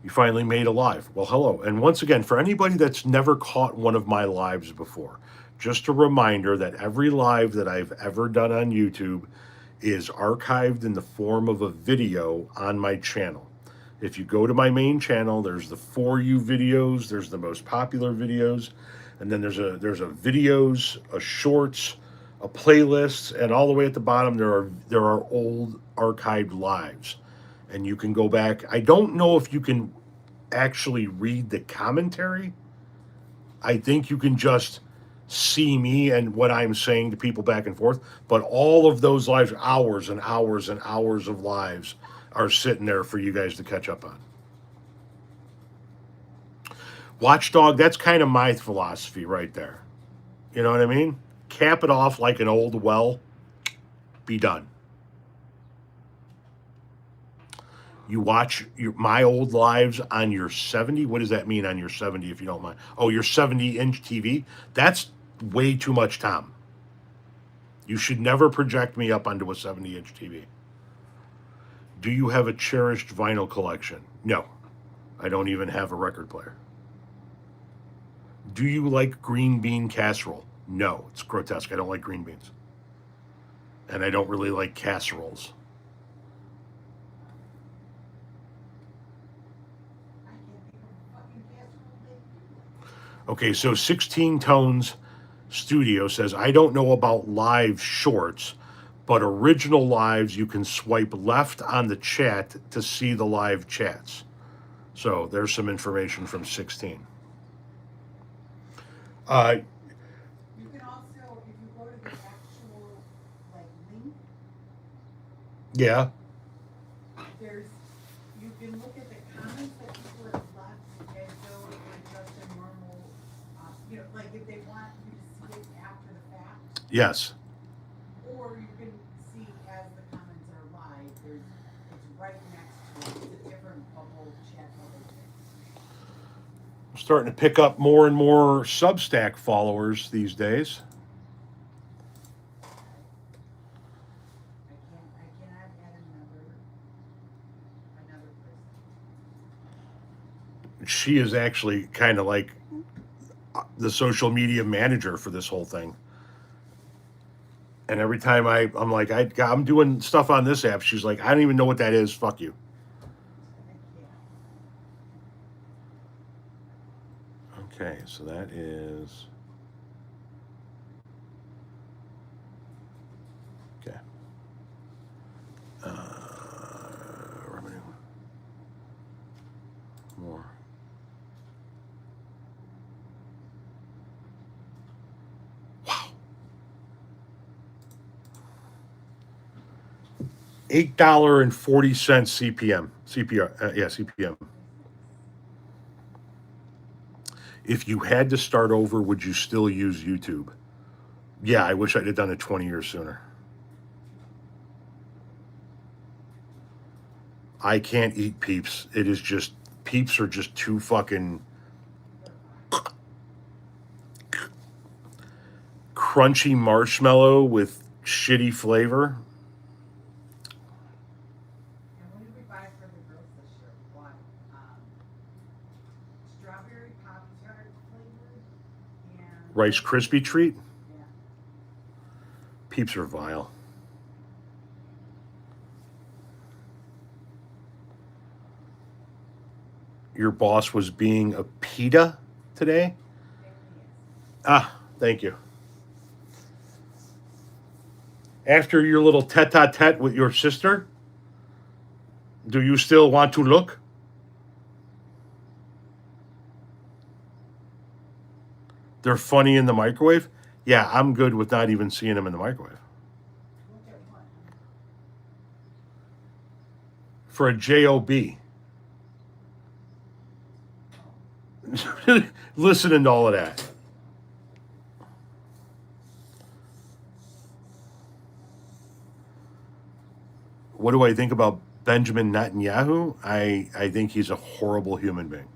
You finally made a live. Well, hello. And once again, for anybody that's never caught one of my lives before, just a reminder that every live that I've ever done on YouTube is archived in the form of a video on my channel. If you go to my main channel, there's the For You videos, there's the most popular videos, and then there's a videos, a shorts, a playlist, and all the way at the bottom there are old archived lives. And you can go back. I don't know if you can actually read the commentary. I think you can just see me and what I'm saying to people back and forth. But all of those lives, hours and hours and hours of lives, are sitting there for you guys to catch up on. Watchdog, that's kind of my philosophy right there. You know what I mean? Cap it off like an old well, be done. You watch my old lives on your 70. What does that mean on your 70, if you don't mind? Oh, your 70-inch TV? That's way too much, Tom. You should never project me up onto a 70-inch TV. Do you have a cherished vinyl collection? No. I don't even have a record player. Do you like green bean casserole? No. It's grotesque. I don't like green beans. And I don't really like casseroles. Okay, so 16 Tones Studio says, I don't know about live shorts, but original lives, you can swipe left on the chat to see the live chats. So there's some information from 16. You can also, if you go to the actual link, Yeah. you can look at the comments that people have left as though it were just a normal, like if they want you to see it after the fact. Yes. Or you can see as the comments are live, it's right next to it, it's a different bubble chat bubble thing. I'm starting to pick up more and more Substack followers these days. I cannot add another person. she is actually kind of like the social media manager for this whole thing. And every time I'm like, I'm doing stuff on this app, she's like, I don't even know what that is. Fuck you. Okay, so that is. Okay. Revenue. More. Wow. $8.40 CPM. CPR. Yeah, CPM. If you had to start over, would you still use YouTube? Yeah, I wish I'd have done it 20 years sooner. I can't eat Peeps. It is just, Peeps are just too fucking crunchy marshmallow with shitty flavor. And what did we buy for the girls this year? We bought, strawberry Pop-Tart flavored and. Rice Krispie treat. Yeah. Peeps are vile. Your boss was being a PETA today? Ah, thank you. After your little tete-a-tete with your sister, do you still want to look? They're funny in the microwave? Yeah, I'm good with not even seeing them in the microwave. Look at one. For a job. Listening to all of that. What do I think about Benjamin Netanyahu? I think he's a horrible human being.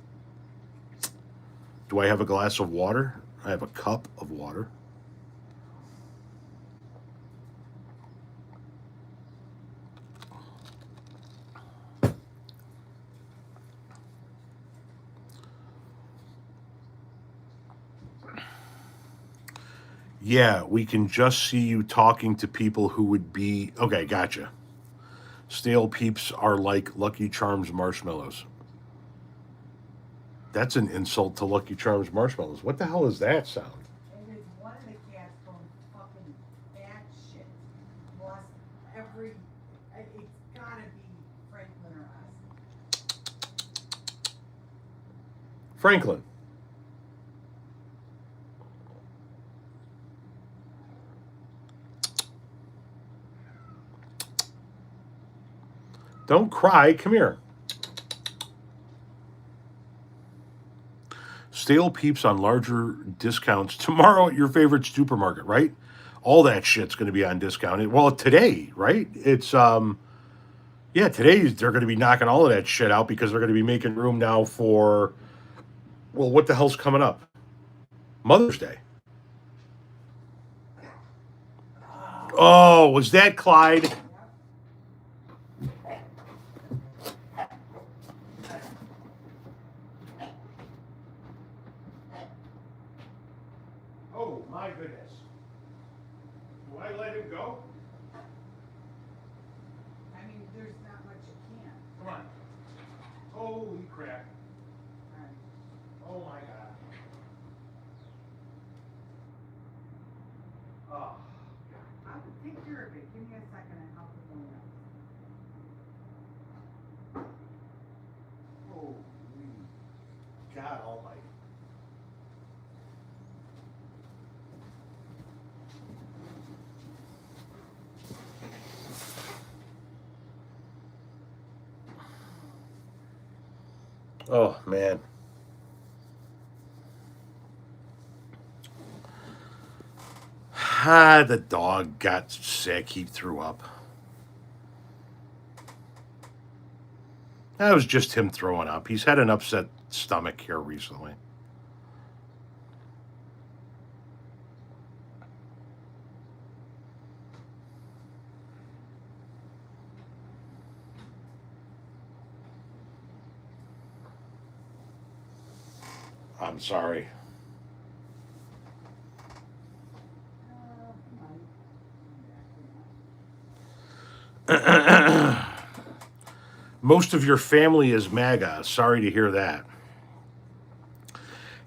Do I have a glass of water? I have a cup of water. Yeah, we can just see you talking to people who would be. Okay, gotcha. Stale Peeps are like Lucky Charms marshmallows. That's an insult to Lucky Charms marshmallows. What the hell is that sound? It is one of the cats going fucking bad shit. Lost every, it's gotta be Franklin or us. Franklin. Don't cry. Come here. Stale Peeps on larger discounts tomorrow at your favorite supermarket, right? All that shit's going to be on discount. Well, today, right? It's yeah, today they're going to be knocking all of that shit out because they're going to be making room now for, well, what the hell's coming up? Mother's Day. Oh, was that Clyde? Oh, my goodness. Do I let him go? I mean, there's not much you can. Come on. Holy crap. Right. Oh, my God. Oh. I'll take care of it. Give me a second and I'll put one else. Holy God almighty. Oh, man. Ah, the dog got sick. He threw up. That was just him throwing up. He's had an upset stomach here recently. I'm sorry. Most of your family is MAGA. Sorry to hear that.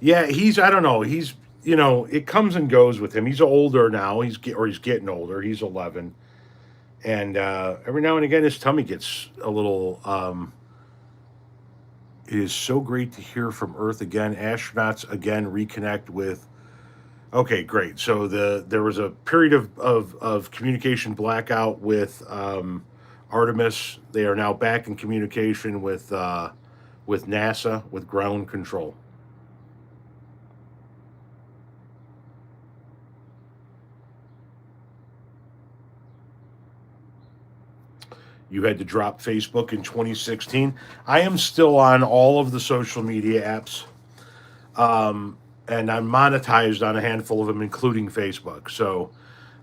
Yeah, I don't know. It comes and goes with him. He's older now. He's getting older. He's 11. And every now and again, his tummy gets a little. It is so great to hear from Earth again. Astronauts again reconnect with. Okay, great. So there was a period of communication blackout with Artemis. They are now back in communication with NASA with ground control. You had to drop Facebook in 2016. I am still on all of the social media apps, and I'm monetized on a handful of them, including Facebook. So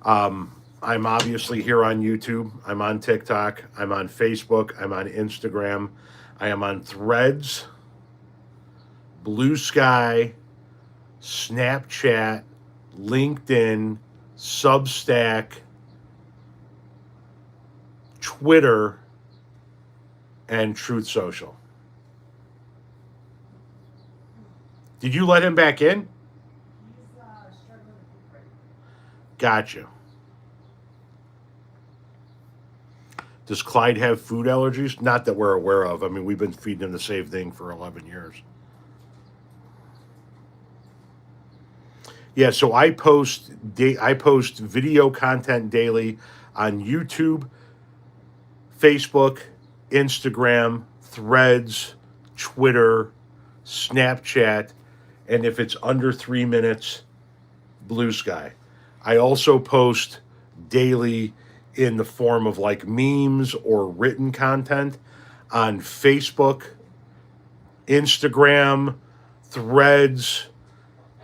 I'm obviously here on YouTube. I'm on TikTok. I'm on Facebook. I'm on Instagram. I am on Threads, Bluesky, Snapchat, LinkedIn, Substack, Twitter, and Truth Social. Did you let him back in? He's struggling with food right now. Gotcha. Does Clyde have food allergies? Not that we're aware of. I mean, we've been feeding him the same thing for 11 years. Yeah, so I post video content daily on YouTube, Facebook, Instagram, Threads, Twitter, Snapchat, and if it's under 3 minutes, Bluesky. I also post daily in the form of like memes or written content on Facebook, Instagram, Threads,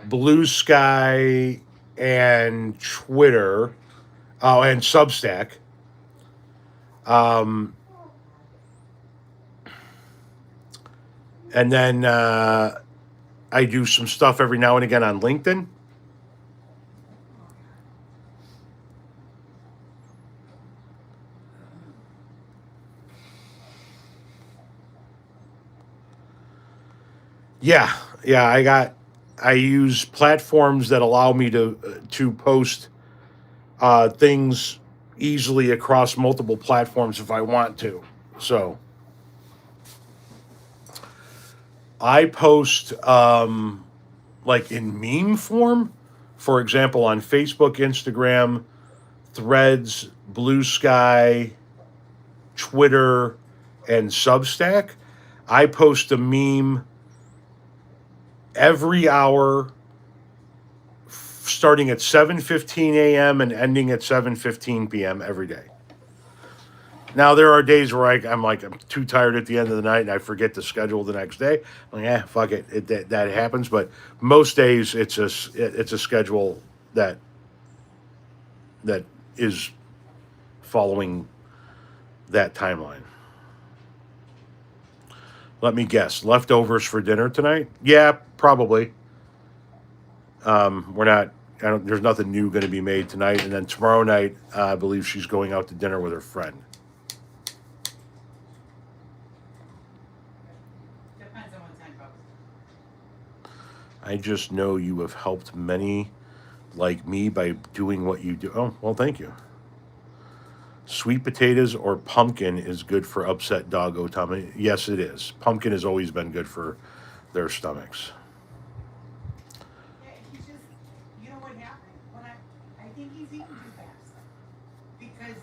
Bluesky, and Twitter. Oh, and Substack. And then I do some stuff every now and again on LinkedIn. Yeah, I use platforms that allow me to post things easily across multiple platforms if I want to. So I post like in meme form, for example, on Facebook, Instagram, Threads, Bluesky, Twitter, and Substack. I post a meme every hour starting at 7:15 a.m. and ending at 7:15 p.m. every day. Now there are days where I'm too tired at the end of the night and I forget to schedule the next day. I'm like, fuck it, that happens. But most days it's a schedule that is following that timeline. Let me guess. Leftovers for dinner tonight? Yeah, probably. We're not. There's nothing new going to be made tonight, and then tomorrow night, I believe she's going out to dinner with her friend. Depends on what time goes. I just know you have helped many like me by doing what you do. Oh, well, thank you. Sweet potatoes or pumpkin is good for upset doggo tummy. Yes, it is. Pumpkin has always been good for their stomachs. Yeah, he's just, you know what happened? I think he's eating too fast. Because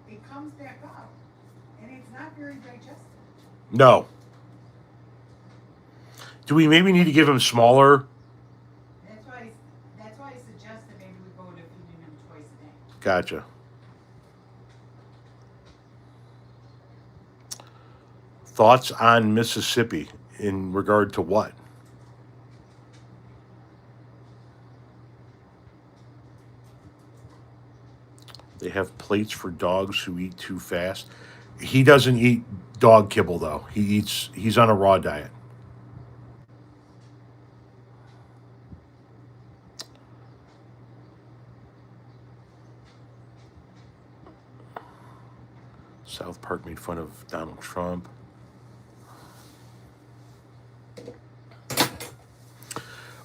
it comes back up and it's not very digested. No. Do we maybe need to give him smaller? That's why I suggested maybe we go to feeding him twice a day. Gotcha. Thoughts on Mississippi in regard to what? They have plates for dogs who eat too fast. He doesn't eat dog kibble though. He's on a raw diet. South Park made fun of Donald Trump.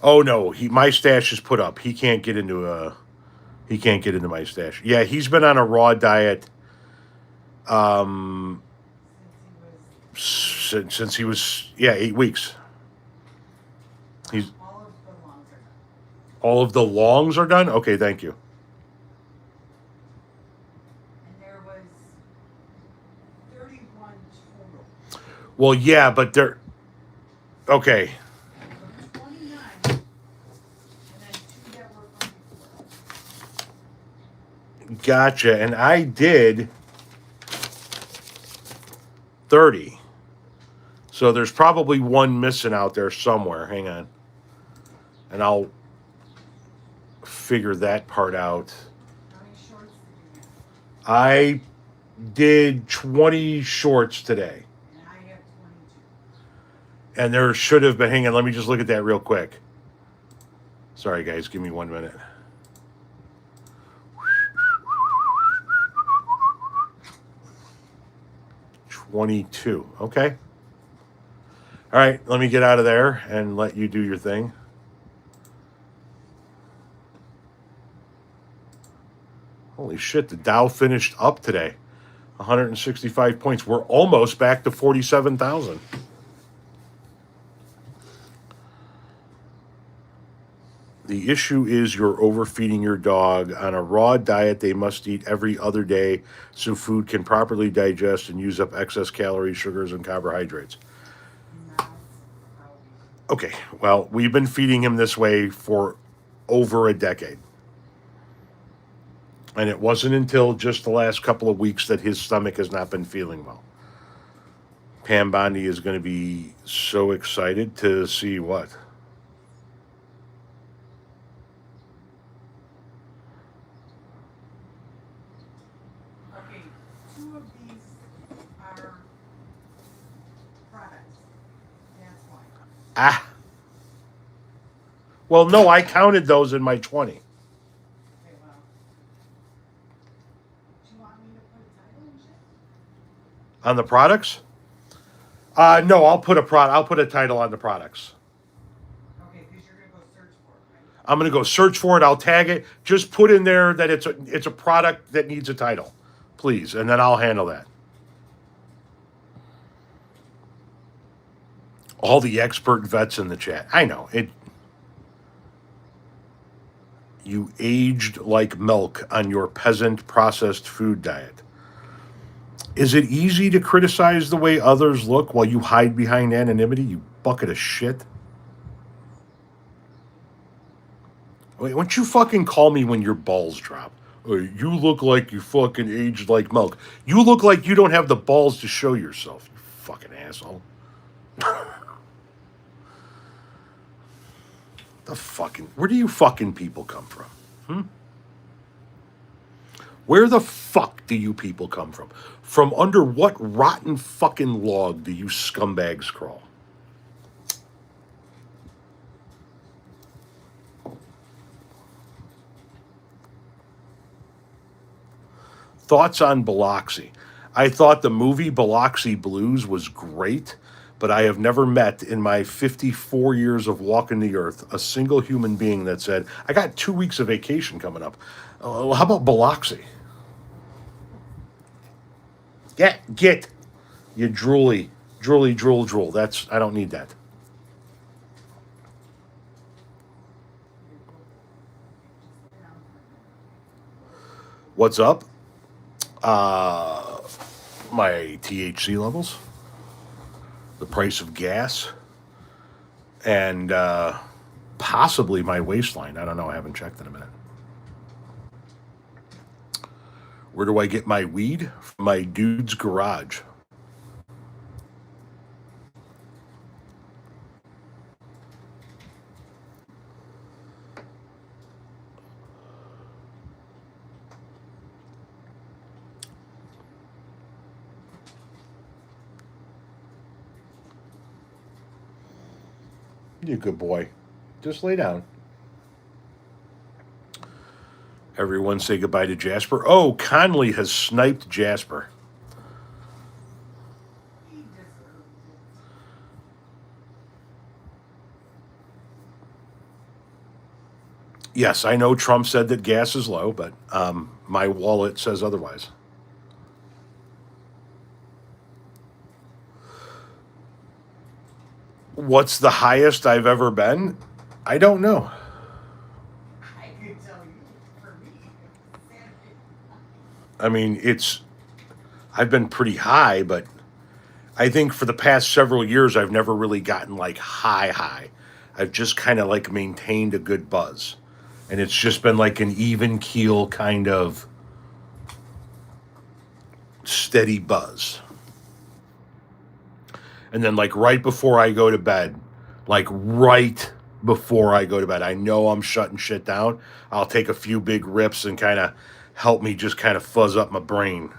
Oh no, my stash is put up. He can't get into my stash. Yeah, he's been on a raw diet since he was 8 weeks. He's all of the longs are done? Okay, thank you. And there was 31 total. Well, yeah, but they're okay. 29, and then 2 that were from before. Gotcha. And I did 30. So there's probably one missing out there somewhere. Hang on. And I'll figure that part out. How many shorts did you get? I did 20 shorts today. And I have 22. And there should have been, hang on, let me just look at that real quick. Sorry, guys, give me 1 minute. $22. Okay. All right, let me get out of there and let you do your thing. Holy shit, the Dow finished up today. 165 points. We're almost back to 47,000. The issue is you're overfeeding your dog. On a raw diet, they must eat every other day so food can properly digest and use up excess calories, sugars, and carbohydrates. Okay, well, we've been feeding him this way for over a decade. And it wasn't until just the last couple of weeks that his stomach has not been feeling well. Pam Bondi is going to be so excited to see what? Okay, 2 of these are products. That's why. Ah. Well, no, I counted those in my 20. Okay, well. Do you want me to put a title and shit? On the products? No, I'll put a title on the products. Okay, because you're gonna go search for it, right? I'm going to go search for it. I'll tag it. Just put in there that it's a product that needs a title, please, and then I'll handle that. All the expert vets in the chat. I know it. You aged like milk on your peasant processed food diet. Is it easy to criticize the way others look while you hide behind anonymity, you bucket of shit? Wait, why don't you fucking call me when your balls drop? You look like you fucking aged like milk. You look like you don't have the balls to show yourself, you fucking asshole. Where do you fucking people come from? Where the fuck do you people come from? From under what rotten fucking log do you scumbags crawl? Thoughts on Biloxi? I thought the movie Biloxi Blues was great, but I have never met in my 54 years of walking the earth a single human being that said, I got 2 weeks of vacation coming up. How about Biloxi? Get. You drool. I don't need that. What's up? My THC levels, the price of gas, and possibly my waistline. I don't know. I haven't checked in a minute. Where do I get my weed? From my dude's garage. You good boy. Just lay down. Everyone say goodbye to Jasper. Oh, Conley has sniped Jasper. Yes, I know Trump said that gas is low, but my wallet says otherwise. What's the highest I've ever been? I don't know. I could tell you, for me, Saturday. I mean, I've been pretty high, but I think for the past several years, I've never really gotten like high. I've just kind of like maintained a good buzz. And it's just been like an even keel kind of steady buzz. And then like right before I go to bed, I know I'm shutting shit down. I'll take a few big rips and kind of help me just kind of fuzz up my brain.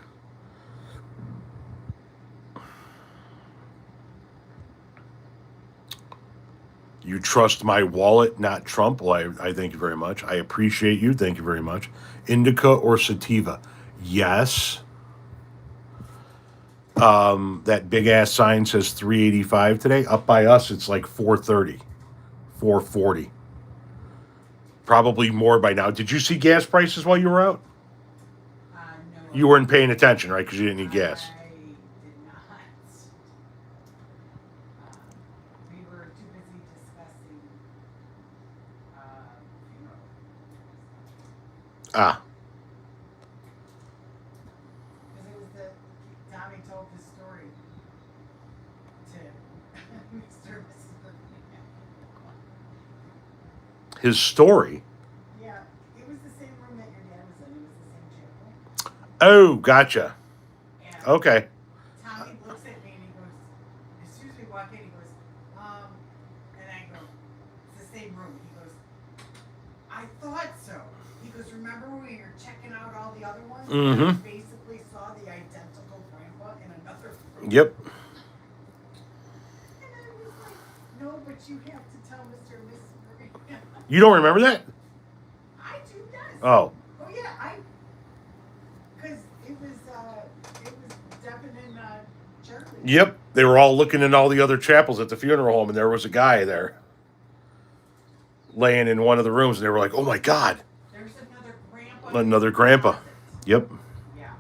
You trust my wallet, not Trump. Well, I thank you very much. I appreciate you. Thank you very much. Indica or sativa? Yes. That big ass sign says 385 today. Up by us, it's like 430, 440. Probably more by now. Did you see gas prices while you were out? No. You weren't paying attention, right? Because you didn't need gas. I did not. We were too busy discussing funeral. Ah, Because it was Tommy told the story to Mr. and Mrs. his story. Yeah, it was the same room that your dad was in. It was the same chapel. Oh, gotcha. And Okay. Tommy looks at me and he goes, as soon as we walk in, he goes, and I go, it's the same room. He goes, I thought so. He goes, remember when we were checking out all the other ones? Mm-hmm. We basically saw the identical grandpa in another room. Yep. And I was like, no, but you have to tell Mr. and Mrs. Graham. You don't remember that? I do, yes. Oh. Oh, yeah, because it was Devin and Charlie. Yep. They were all looking in all the other chapels at the funeral home, and there was a guy there laying in one of the rooms, and they were like, oh my God. There's another grandpa. Another grandpa. Yep. Yeah.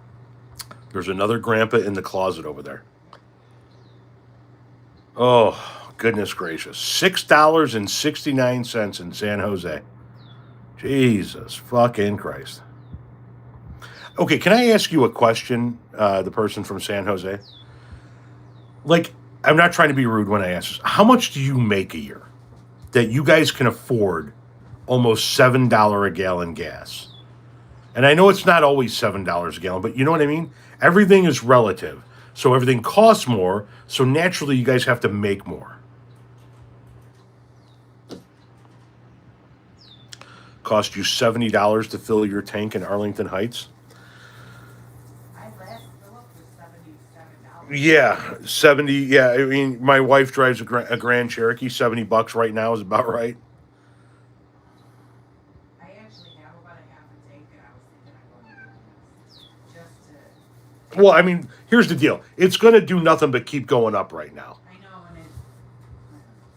There's another grandpa in the closet over there. Oh, goodness gracious. $6.69 in San Jose. Jesus fucking Christ. Okay, can I ask you a question, the person from San Jose? Like, I'm not trying to be rude when I ask this. How much do you make a year that you guys can afford almost $7 a gallon gas? And I know it's not always $7 a gallon, but you know what I mean? Everything is relative. So everything costs more, so naturally you guys have to make more. Cost you $70 to fill your tank in Arlington Heights? My last fill up was $77. Yeah, 70. Yeah, I mean, my wife drives a Grand Cherokee. $70 right now is about right. I actually have about a half a tank, and I was thinking I'm going to do this just to. Well, I mean, here's the deal. It's going to do nothing but keep going up right now. I know, and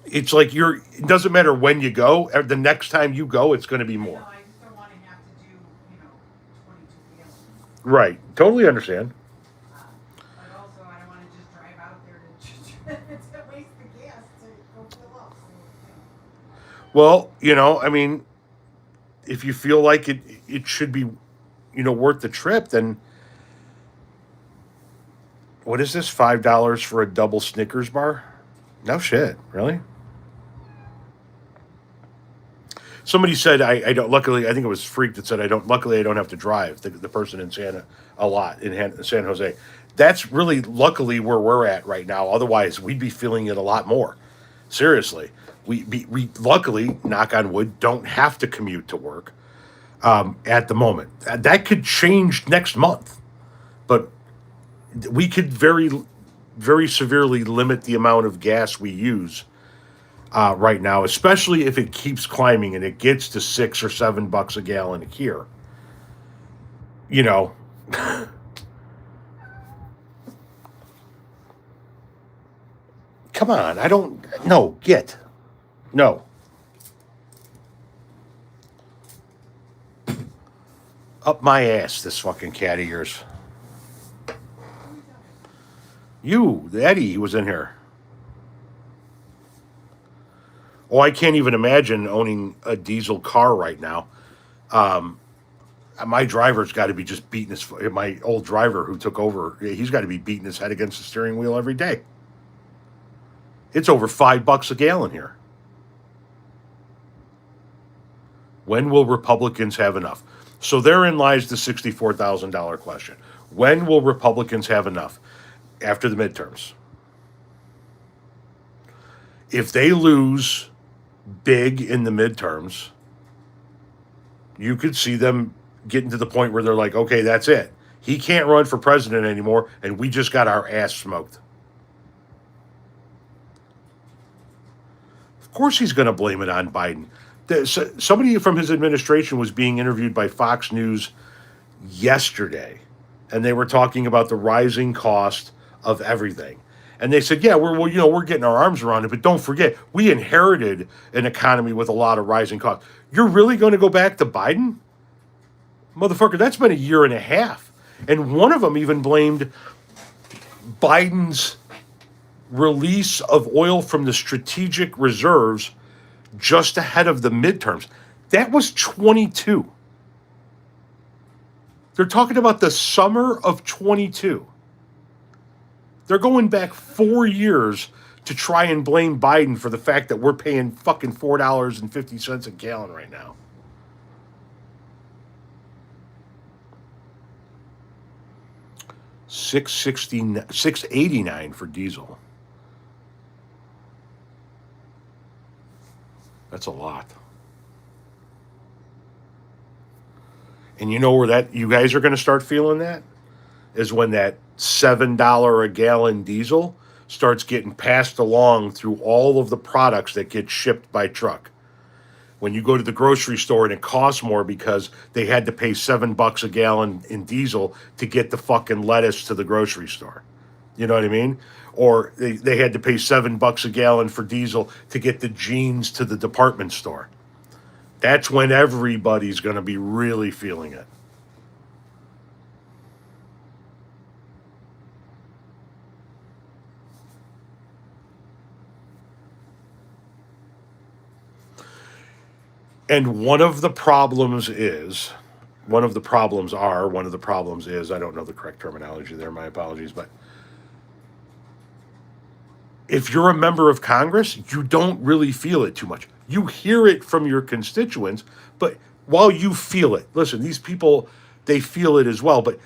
It's like it doesn't matter when you go. The next time you go, it's going to be I more. know, I just don't want to have to do 22 gallons. Right. Totally understand. But also, I don't want to just drive out there to waste the gas to go fill up. So, Well, I mean, if you feel like it should be, worth the trip, then what is this? $5 for a double Snickers bar? No shit, really? Somebody said I don't. Luckily, I think it was Freak that said I don't. Luckily, I don't have to drive. The person in San Jose. That's really luckily where we're at right now. Otherwise, we'd be feeling it a lot more. Seriously, we luckily, knock on wood, don't have to commute to work at the moment. That could change next month, but we could very, very severely limit the amount of gas we use right now, especially if it keeps climbing and it gets to $6 or $7 a gallon here. Come on, no. Up my ass, this fucking cat of yours. Who are you talking You, Eddie, he was in here. Oh, I can't even imagine owning a diesel car right now. My driver's got to be just beating his. My old driver who took over, he's got to be beating his head against the steering wheel every day. It's over $5 a gallon here. When will Republicans have enough? So therein lies the $64,000 question. When will Republicans have enough? After the midterms. If they lose big in the midterms, you could see them getting to the point where they're like, okay, that's it. He can't run for president anymore, and we just got our ass smoked. Of course he's going to blame it on Biden. Somebody from his administration was being interviewed by Fox News yesterday, and they were talking about the rising cost of everything. And they said, yeah, we're getting our arms around it, but don't forget, we inherited an economy with a lot of rising costs. You're really going to go back to Biden? Motherfucker, that's been a year and a half. And one of them even blamed Biden's release of oil from the strategic reserves just ahead of the midterms. That was 22. They're talking about the summer of 22. They're going back 4 years to try and blame Biden for the fact that we're paying fucking $4.50 a gallon right now. $6.89 for diesel. That's a lot. And you know where that you guys are going to start feeling that? Is when that $7 a gallon diesel starts getting passed along through all of the products that get shipped by truck. When you go to the grocery store and it costs more because they had to pay $7 a gallon in diesel to get the fucking lettuce to the grocery store. You know what I mean? Or they had to pay $7 a gallon for diesel to get the jeans to the department store. That's when everybody's going to be really feeling it. And one of the problems is, I don't know the correct terminology there, my apologies, but if you're a member of Congress, you don't really feel it too much. You hear it from your constituents, but while you feel it, listen, these people, they feel it as well, but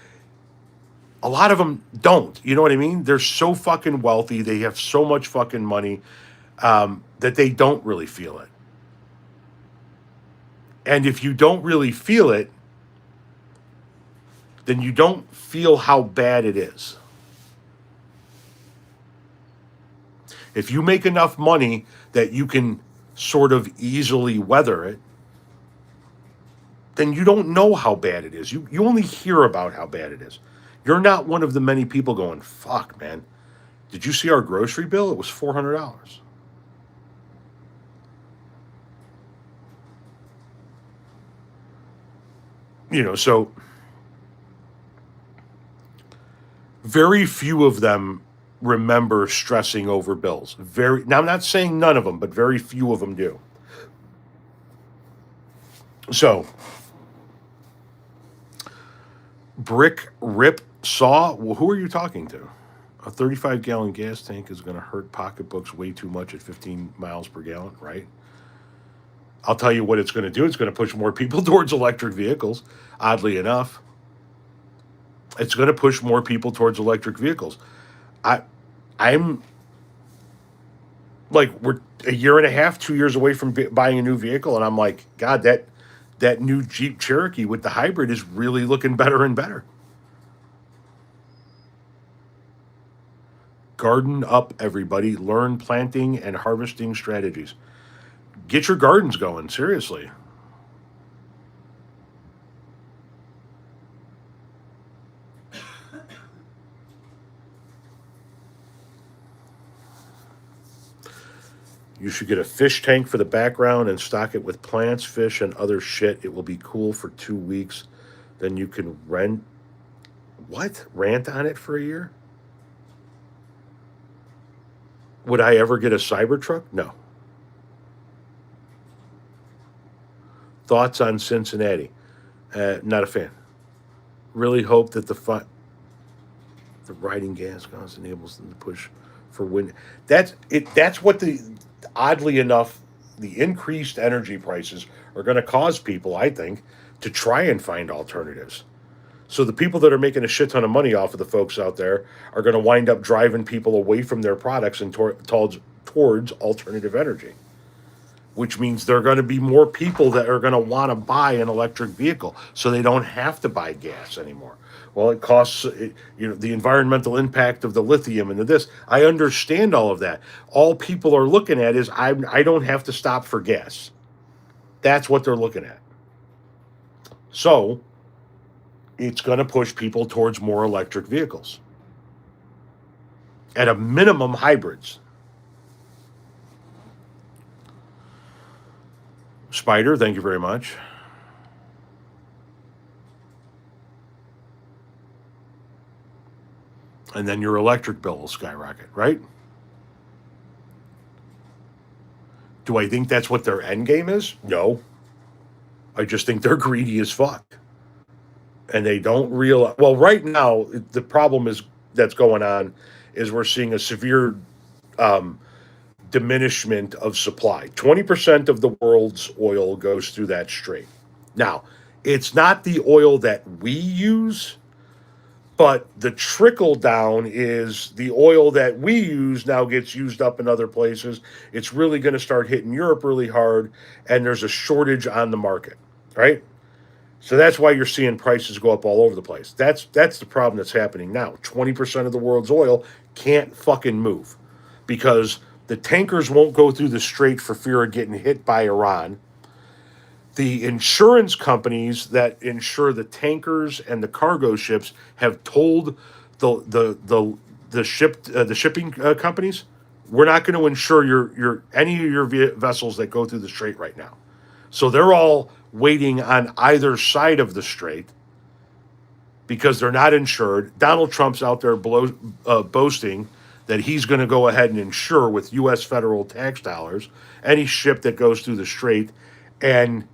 a lot of them don't. You know what I mean? They're so fucking wealthy, they have so much fucking money that they don't really feel it. And if you don't really feel it, then you don't feel how bad it is. If you make enough money that you can sort of easily weather it, then you don't know how bad it is. You only hear about how bad it is. You're not one of the many people going, fuck, man. Did you see our grocery bill? It was $400. So very few of them remember stressing over bills. Now, I'm not saying none of them, but very few of them do. So, Brick Rip Saw, well, who are you talking to? A 35-gallon gas tank is going to hurt pocketbooks way too much at 15 miles per gallon, right? I'll tell you what it's going to do. It's going to push more people towards electric vehicles, oddly enough. It's going to push more people towards electric vehicles. I'm like, we're a year and a half, 2 years away from buying a new vehicle, and I'm like, God, that new Jeep Cherokee with the hybrid is really looking better and better. Garden up, everybody. Learn planting and harvesting strategies. Get your gardens going, seriously. You should get a fish tank for the background and stock it with plants, fish, and other shit. It will be cool for 2 weeks. then you can rant on it for a year? Would I ever get a Cybertruck? No. Thoughts on Cincinnati? Not a fan. Really hope that the riding gas cost enables them to push for wind. That's it. That's what oddly enough, the increased energy prices are going to cause people, I think, to try and find alternatives. So the people that are making a shit ton of money off of the folks out there are going to wind up driving people away from their products and towards alternative energy, which means there are going to be more people that are going to want to buy an electric vehicle so they don't have to buy gas anymore. Well, it costs, the environmental impact of the lithium and this. I understand all of that. All people are looking at is I don't have to stop for gas. That's what they're looking at. So it's going to push people towards more electric vehicles. At a minimum, hybrids. Spider, thank you very much. And then your electric bill will skyrocket, right? Do I think that's what their end game is? No. I just think they're greedy as fuck. And they don't realize. Well, right now, the problem that's going on is we're seeing a severe diminishment of supply. 20% of the world's oil goes through that strait. Now, it's not the oil that we use, but the trickle down is the oil that we use now gets used up in other places. It's really going to start hitting Europe really hard, and there's a shortage on the market, right? So that's why you're seeing prices go up all over the place. That's the problem that's happening now. 20% of the world's oil can't fucking move because the tankers won't go through the strait for fear of getting hit by Iran. The insurance companies that insure the tankers and the cargo ships have told the shipping companies, we're not going to insure your any of your vessels that go through the strait right now. So they're all waiting on either side of the strait because they're not insured. Donald Trump's out there boasting that he's going to go ahead and insure with U.S. federal tax dollars any ship that goes through the strait. And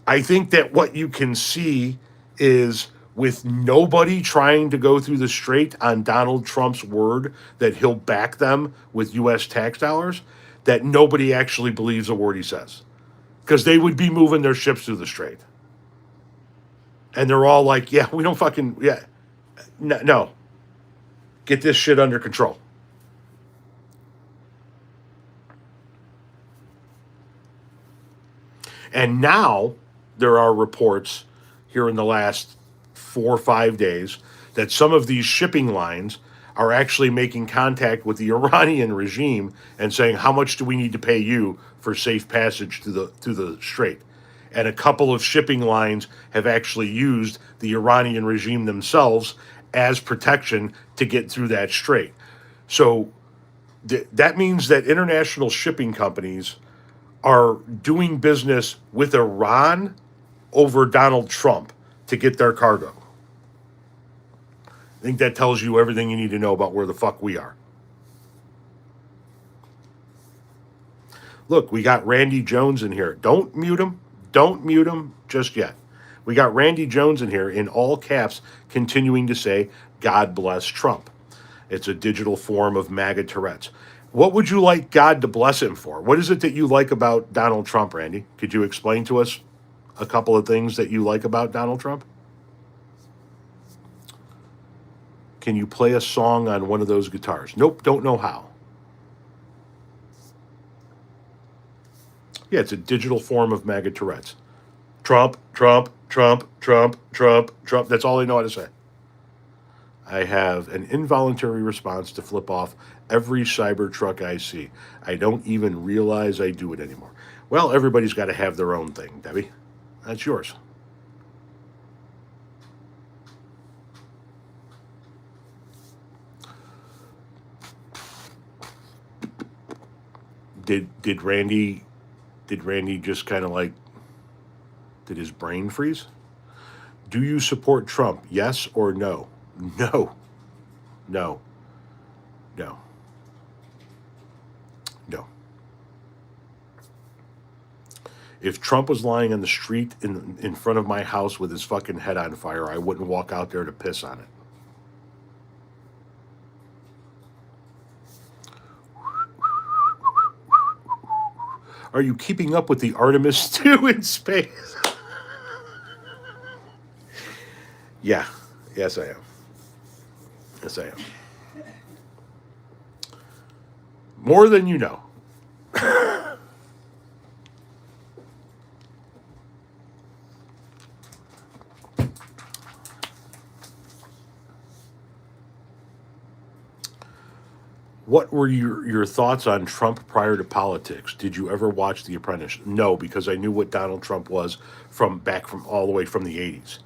I think that what you can see is with nobody trying to go through the strait on Donald Trump's word that he'll back them with U.S. tax dollars, that nobody actually believes a word he says. Because they would be moving their ships through the strait. And they're all like, yeah, we don't fucking, yeah. No. Get this shit under control. And now there are reports here in the last 4 or 5 days that some of these shipping lines are actually making contact with the Iranian regime and saying, how much do we need to pay you for safe passage to the strait? And a couple of shipping lines have actually used the Iranian regime themselves as protection to get through that strait. So that means that international shipping companies are doing business with Iran over Donald Trump to get their cargo. I think that tells you everything you need to know about where the fuck we are. Look, we got Randy Jones in here. Don't mute him. Don't mute him just yet. We got Randy Jones in here in all caps continuing to say, God bless Trump. It's a digital form of MAGA Tourette's. What would you like God to bless him for? What is it that you like about Donald Trump, Randy? Could you explain to us a couple of things that you like about Donald Trump? Can you play a song on one of those guitars? Nope, don't know how. Yeah, it's a digital form of MAGA Tourette's. Trump, Trump, Trump, Trump, Trump, Trump. That's all I know how to say. I have an involuntary response to flip off every Cybertruck I see. I don't even realize I do it anymore. Well, everybody's got to have their own thing, Debbie. That's yours. Did Randy just kind of like, did his brain freeze? Do you support Trump? Yes or no? No. No. No. No. If Trump was lying on the street in front of my house with his fucking head on fire, I wouldn't walk out there to piss on it. Are you keeping up with the Artemis 2 in space? Yeah. Yes, I am. Yes, I am. More than you know. What were your thoughts on Trump prior to politics? Did you ever watch The Apprentice? No, because I knew what Donald Trump was from all the way from the 80s.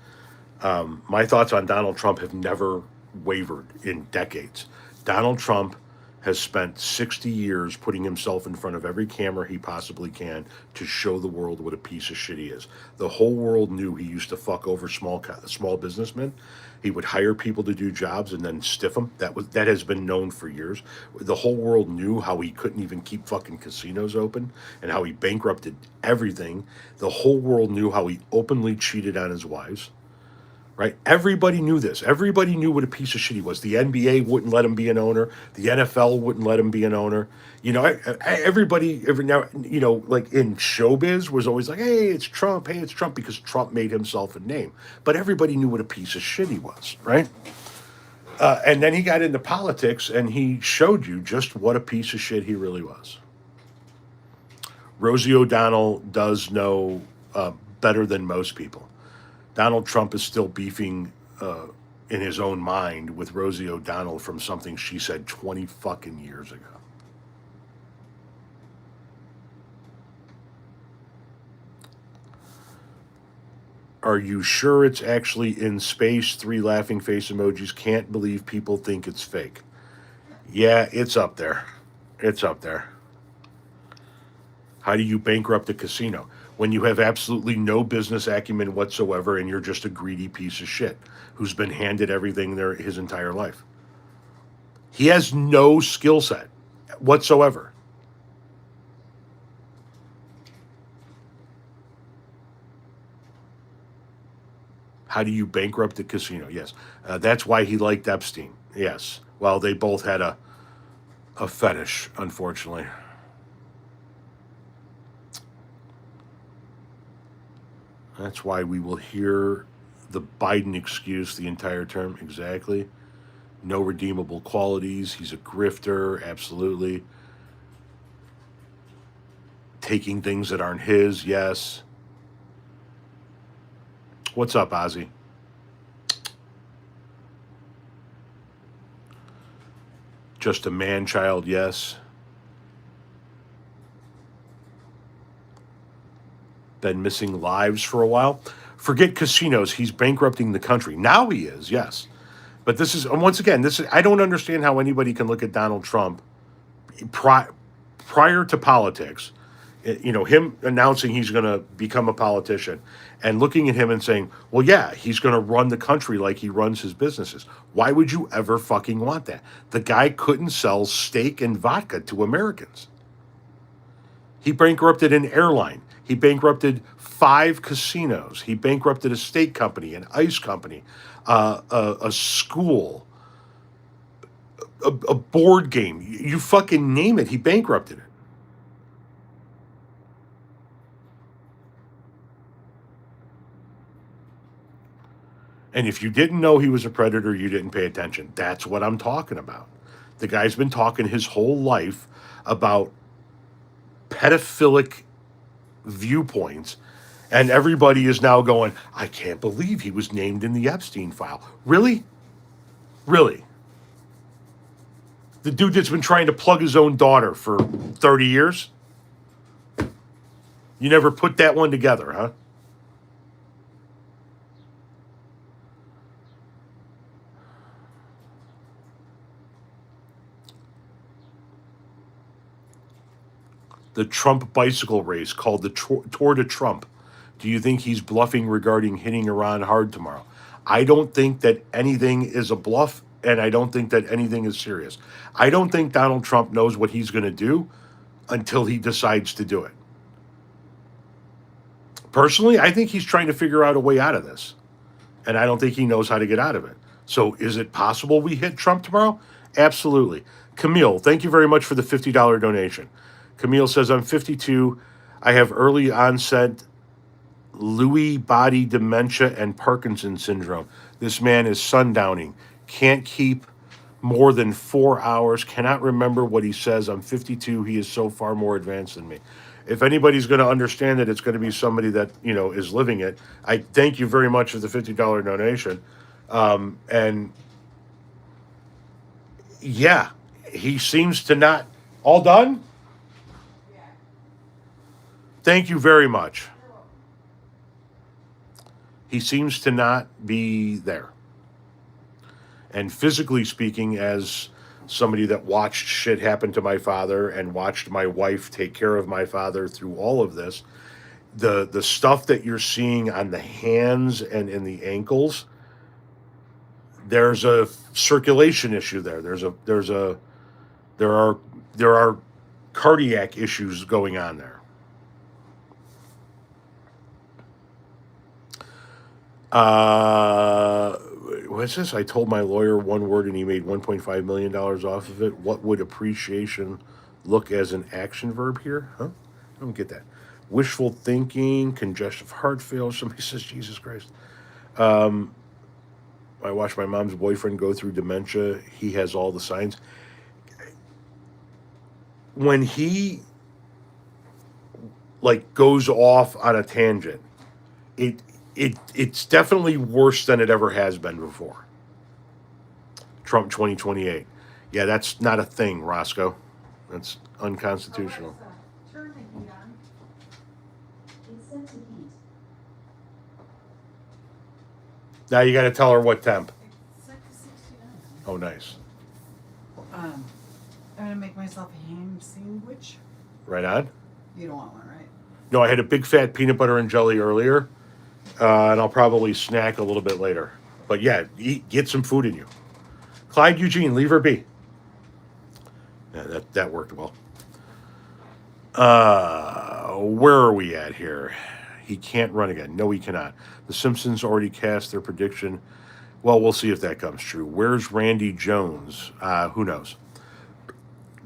My thoughts on Donald Trump have never wavered in decades. Donald Trump has spent 60 years putting himself in front of every camera he possibly can to show the world what a piece of shit he is. The whole world knew he used to fuck over small businessmen. He would hire people to do jobs and then stiff them. That has been known for years. The whole world knew how he couldn't even keep fucking casinos open and how he bankrupted everything. The whole world knew how he openly cheated on his wives. Right? Everybody knew this. Everybody knew what a piece of shit he was. The NBA wouldn't let him be an owner. The NFL wouldn't let him be an owner. You know, everybody, every now, you know, like in showbiz was always like, hey, it's Trump. Hey, it's Trump, because Trump made himself a name. But everybody knew what a piece of shit he was, right? And then he got into politics and he showed you just what a piece of shit he really was. Rosie O'Donnell does know better than most people. Donald Trump is still beefing in his own mind with Rosie O'Donnell from something she said 20 fucking years ago. Are you sure it's actually in space? 3 laughing face emojis. Can't believe people think it's fake. Yeah, it's up there. It's up there. How do you bankrupt a casino? When you have absolutely no business acumen whatsoever and you're just a greedy piece of shit who's been handed everything there his entire life. He has no skill set whatsoever. How do you bankrupt a casino? Yes. That's why he liked Epstein. Yes. Well, they both had a fetish, unfortunately. That's why we will hear the Biden excuse the entire term. Exactly. No redeemable qualities. He's a grifter. Absolutely. Taking things that aren't his. Yes. What's up, Ozzy? Just a man child. Yes. Been missing lives for a while. Forget casinos. He's bankrupting the country. Now he is. Yes. But this is, once again, I don't understand how anybody can look at Donald Trump prior to politics, you know, him announcing he's going to become a politician and looking at him and saying, well, yeah, he's going to run the country like he runs his businesses. Why would you ever fucking want that? The guy couldn't sell steak and vodka to Americans. He bankrupted an airline. He bankrupted 5 casinos. He bankrupted a steak company, an ice company, a school, a board game. You fucking name it. He bankrupted it. And if you didn't know he was a predator, you didn't pay attention. That's what I'm talking about. The guy's been talking his whole life about pedophilic viewpoints, and everybody is now going, I can't believe he was named in the Epstein file. Really? Really? The dude that's been trying to plug his own daughter for 30 years? You never put that one together, huh? The Trump bicycle race called the Tour de Trump. Do you think he's bluffing regarding hitting Iran hard tomorrow? I don't think that anything is a bluff, and I don't think that anything is serious. I don't think Donald Trump knows what he's going to do until he decides to do it. Personally, I think he's trying to figure out a way out of this, and I don't think he knows how to get out of it. So is it possible we hit Trump tomorrow? Absolutely. Camille, thank you very much for the $50 donation. Camille says, I'm 52. I have early onset Lewy body dementia and Parkinson's syndrome. This man is sundowning. Can't keep more than 4 hours. Cannot remember what he says. I'm 52. He is so far more advanced than me. If anybody's going to understand it, it's going to be somebody that, is living it. I thank you very much for the $50 donation. And yeah, he seems to not. All done? Yeah. Thank you very much. He seems to not be there. And physically speaking, as somebody that watched shit happen to my father and watched my wife take care of my father through all of this, the stuff that you're seeing on the hands and in the ankles, there's a circulation issue there. There are cardiac issues going on there. What's this? I told my lawyer one word and he made $1.5 million off of it. What would appreciation look as an action verb here? Huh? I don't get that. Wishful thinking, congestive heart failure. Somebody says, Jesus Christ. I watched my mom's boyfriend go through dementia. He has all the signs. When he goes off on a tangent, it's definitely worse than it ever has been before. Trump 2028. Yeah, that's not a thing, Roscoe. That's unconstitutional. Turn the heat on. It's set to heat. Now you got to tell her what temp. It's set to 69. Oh, nice. I'm gonna make myself a ham sandwich. Right on. You don't want one, right? No, I had a big fat peanut butter and jelly earlier, and I'll probably snack a little bit later. But yeah, get some food in you. Clyde Eugene, leave her be. Yeah, that worked well. Where are we at here? He can't run again. No, he cannot. The Simpsons already cast their prediction. Well, we'll see if that comes true. Where's Randy Jones? Who knows?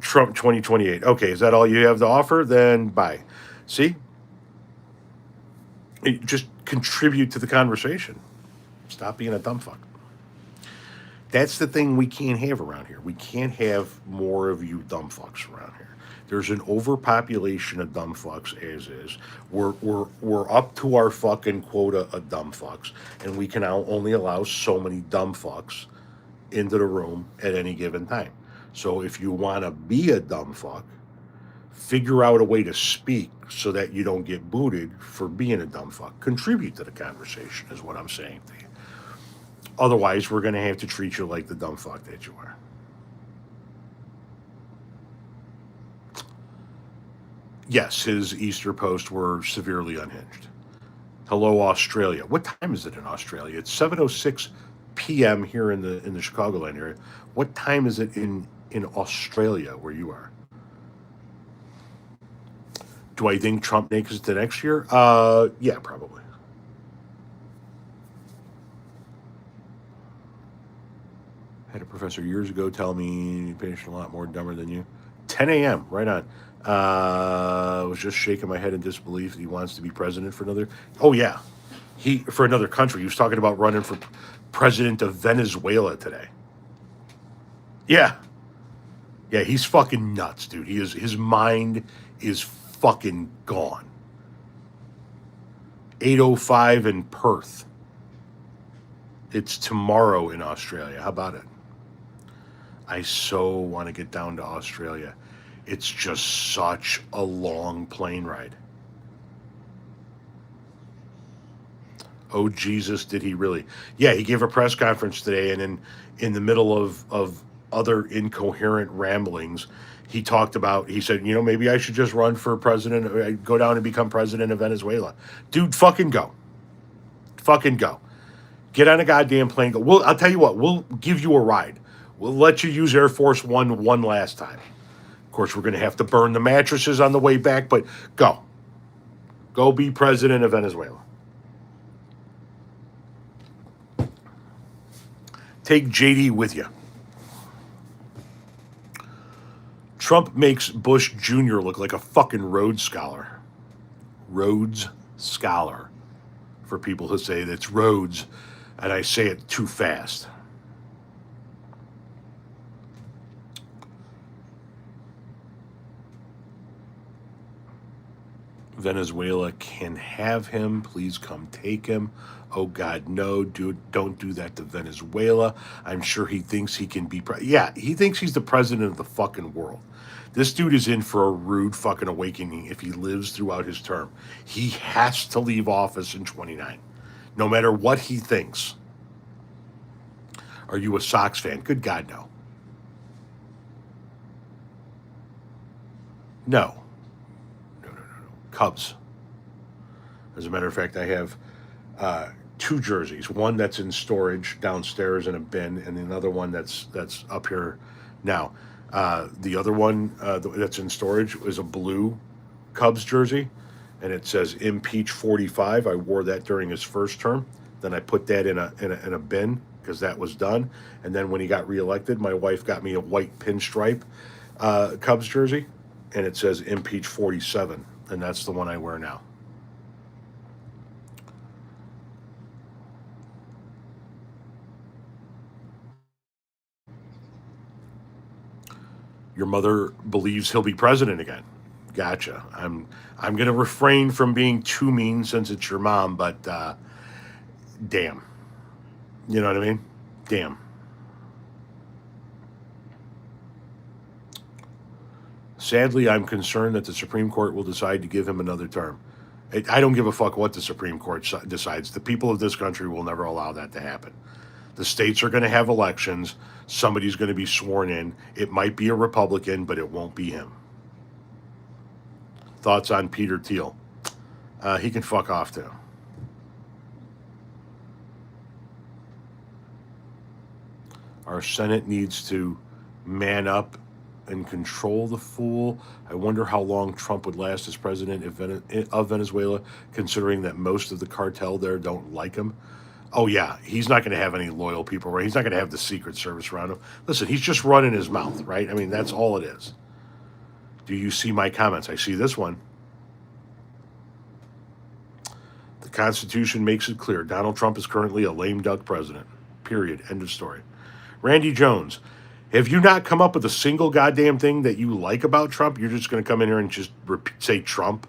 Trump 2028. Okay, is that all you have to offer? Then bye. See? Just contribute to the conversation. Stop being a dumb fuck. That's the thing we can't have around here. We can't have more of you dumb fucks around here. There's an overpopulation of dumb fucks as is. We're up to our fucking quota of dumb fucks, and we can now only allow so many dumb fucks into the room at any given time. So if you want to be a dumb fuck, figure out a way to speak so that you don't get booted for being a dumb fuck. Contribute to the conversation is what I'm saying to you. Otherwise, we're going to have to treat you like the dumb fuck that you are. Yes, his Easter posts were severely unhinged. Hello, Australia. What time is it in Australia? It's 7:06 p.m. here in the Chicagoland area. What time is it in Australia where you are? Do I think Trump makes it to next year? Yeah, probably. Had a professor years ago tell me patient a lot more dumber than you. 10 a.m. Right on. I was just shaking my head in disbelief that he wants to be president for another. Oh yeah, for another country. He was talking about running for president of Venezuela today. Yeah, he's fucking nuts, dude. His mind is fucking gone. 8:05 in Perth. It's tomorrow in Australia. How about it? I so want to get down to Australia. It's just such a long plane ride. Oh, Jesus, did he really? Yeah, he gave a press conference today, and in the middle of other incoherent ramblings, he talked about, he said, maybe I should just run for president, go down and become president of Venezuela. Dude, fucking go. Fucking go. Get on a goddamn plane. Go. I'll tell you what, we'll give you a ride. We'll let you use Air Force one last time. Of course, we're going to have to burn the mattresses on the way back, but go. Go be president of Venezuela. Take JD with you. Trump makes Bush Jr. look like a fucking Rhodes Scholar. Rhodes Scholar. For people who say that's Rhodes, and I say it too fast. Venezuela can have him. Please come take him. Oh, God, no, dude, don't do that to Venezuela. I'm sure he thinks he can be... Yeah, he thinks he's the president of the fucking world. This dude is in for a rude fucking awakening if he lives throughout his term. He has to leave office in 29, no matter what he thinks. Are you a Sox fan? Good God, no. No. Cubs. As a matter of fact, I have 2 jerseys. One that's in storage downstairs in a bin, and another one that's up here now. The other one that's in storage is a blue Cubs jersey, and it says Impeach 45. I wore that during his first term. Then I put that in a bin because that was done. And then when he got reelected, my wife got me a white pinstripe Cubs jersey, and it says Impeach 47. And that's the one I wear now. Your mother believes he'll be president again. Gotcha. I'm going to refrain from being too mean since it's your mom, but damn. You know what I mean? Damn. Sadly, I'm concerned that the Supreme Court will decide to give him another term. I don't give a fuck what the Supreme Court decides. The people of this country will never allow that to happen. The states are going to have elections. Somebody's going to be sworn in. It might be a Republican, but it won't be him. Thoughts on Peter Thiel? He can fuck off too. Our Senate needs to man up and control the fool. I wonder how long Trump would last as president of Venezuela, considering that most of the cartel there don't like him. Oh, yeah, he's not going to have any loyal people, right? He's not going to have the Secret Service around him. Listen, he's just running his mouth, right? I mean, that's all it is. Do you see my comments? I see this one. The Constitution makes it clear Donald Trump is currently a lame duck president. Period. End of story. Randy Jones. Have you not come up with a single goddamn thing that you like about Trump? You're just going to come in here and just say Trump?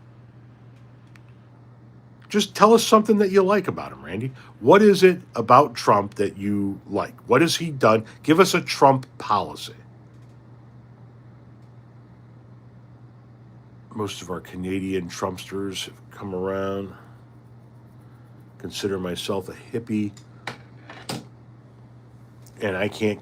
Just tell us something that you like about him, Randy. What is it about Trump that you like? What has he done? Give us a Trump policy. Most of our Canadian Trumpsters have come around. Consider myself a hippie. And I can't...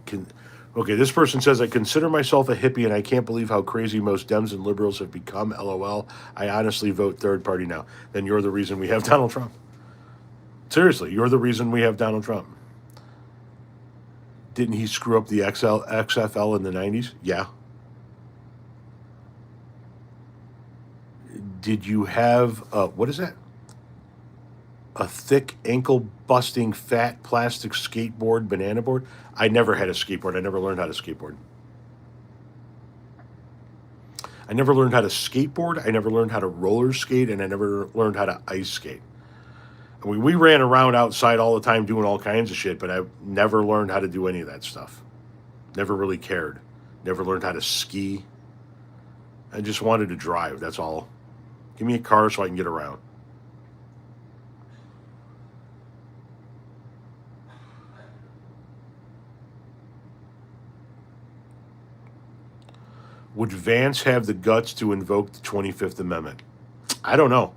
Okay, this person says, I consider myself a hippie and I can't believe how crazy most Dems and liberals have become. LOL. I honestly vote third party now. Then you're the reason we have Donald Trump. Seriously, you're the reason we have Donald Trump. Didn't he screw up the XFL in the 90s? Yeah. Did you have, what is that? A thick, ankle-busting, fat plastic skateboard, banana board? I never had a skateboard. I never learned how to skateboard. I never learned how to skateboard. I never learned how to roller skate, and I never learned how to ice skate. I mean, we ran around outside all the time doing all kinds of shit, but I never learned how to do any of that stuff. Never really cared. Never learned how to ski. I just wanted to drive, that's all. Give me a car so I can get around. Would Vance have the guts to invoke the 25th Amendment? I don't know.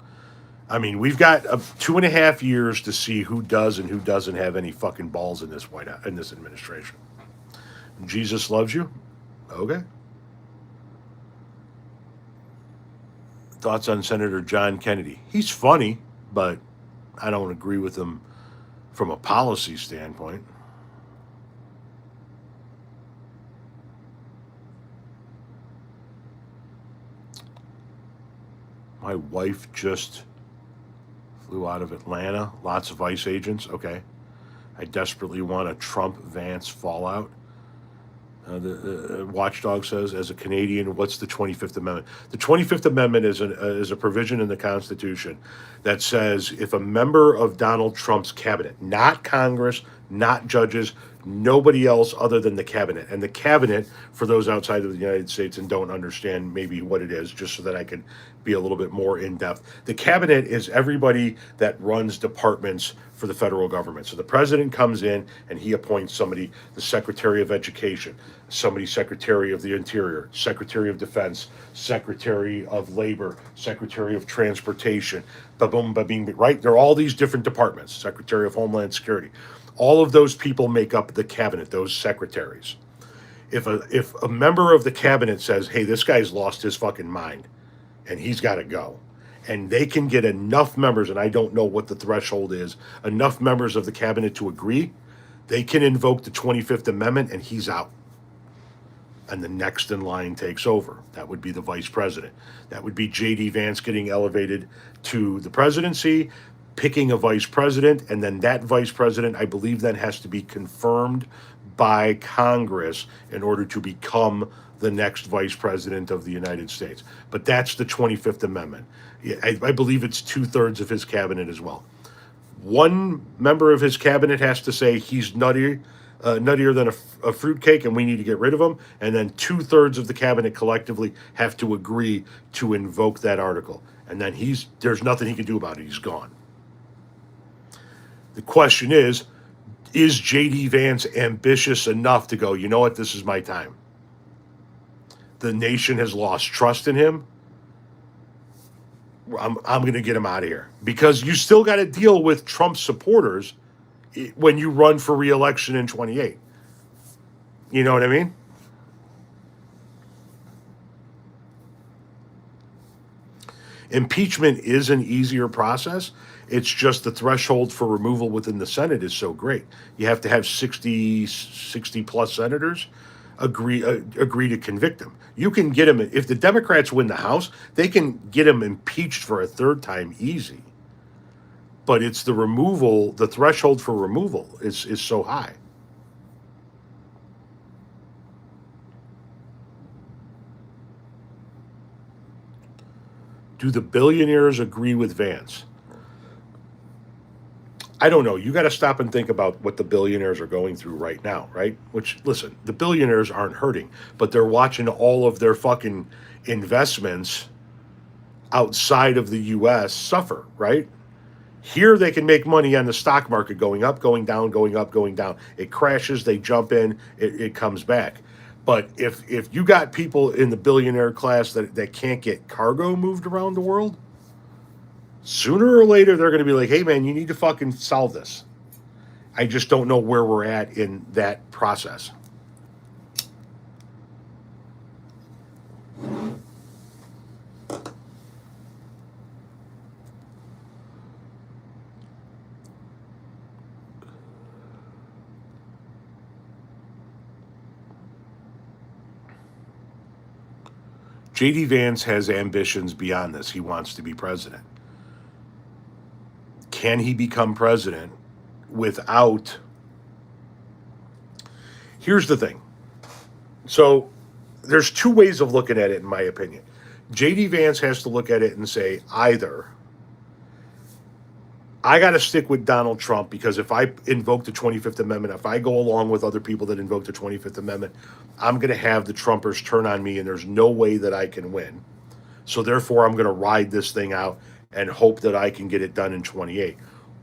I mean, we've got 2.5 years to see who does and who doesn't have any fucking balls in this White House, in this administration. Jesus loves you? Okay. Thoughts on Senator John Kennedy? He's funny, but I don't agree with him from a policy standpoint. My wife just flew out of Atlanta. Lots of ICE agents. Okay. I desperately want a Trump Vance fallout. The watchdog says, as a Canadian, what's the 25th Amendment? The 25th Amendment is a provision in the Constitution that says if a member of Donald Trump's cabinet, not Congress, not judges, nobody else other than the cabinet, and the cabinet, for those outside of the United States and don't understand maybe what it is, just so that I can be a little bit more in depth, the cabinet is everybody that runs departments for the federal government. So the president comes in and he appoints somebody, the Secretary of Education, somebody Secretary of the Interior, Secretary of Defense, Secretary of Labor, Secretary of Transportation, ba-boom, ba-bing, right? There are all these different departments, Secretary of Homeland Security. All of those people make up the cabinet, those secretaries. If a member of the cabinet says, hey, this guy's lost his fucking mind and he's got to go, and they can get enough members, and I don't know what the threshold is, enough members of the cabinet to agree, they can invoke the 25th Amendment and he's out. And the next in line takes over. That would be the vice president. That would be J.D. Vance getting elevated to the presidency, picking a vice president, and then that vice president, I believe, then has to be confirmed by Congress in order to become the next vice president of the United States. But that's the 25th Amendment. I believe it's 2/3 of his cabinet as well. One member of his cabinet has to say he's nuttier than a fruitcake and we need to get rid of him. And then 2/3 of the cabinet collectively have to agree to invoke that article. And then there's nothing he can do about it. He's gone. The question is J.D. Vance ambitious enough to go, you know what, this is my time? The nation has lost trust in him. I'm going to get him out of here. Because you still got to deal with Trump supporters when you run for re-election in 28. You know what I mean? Impeachment is an easier process. It's just the threshold for removal within the Senate is so great. You have to have 60 plus senators agree to convict him. You can get him, if the Democrats win the House, they can get him impeached for a third time easy. But it's the removal, the threshold for removal is so high. Do the billionaires agree with Vance? I don't know. You got to stop and think about what the billionaires are going through right now, right? Which, listen, the billionaires aren't hurting, but they're watching all of their fucking investments outside of the U.S. suffer, right? Here they can make money on the stock market going up, going down, going up, going down. It crashes, they jump in, it comes back. But if you got people in the billionaire class that can't get cargo moved around the world, sooner or later they're going to be like, hey man, you need to fucking solve this. I just don't know where we're at in that process. J.D. Vance has ambitions beyond this. He wants to be president. Can he become president without... Here's the thing. So there's two ways of looking at it, in my opinion. J.D. Vance has to look at it and say, either I got to stick with Donald Trump because if I invoke the 25th Amendment, if I go along with other people that invoke the 25th Amendment, I'm going to have the Trumpers turn on me and there's no way that I can win. So therefore, I'm going to ride this thing out and hope that I can get it done in 28.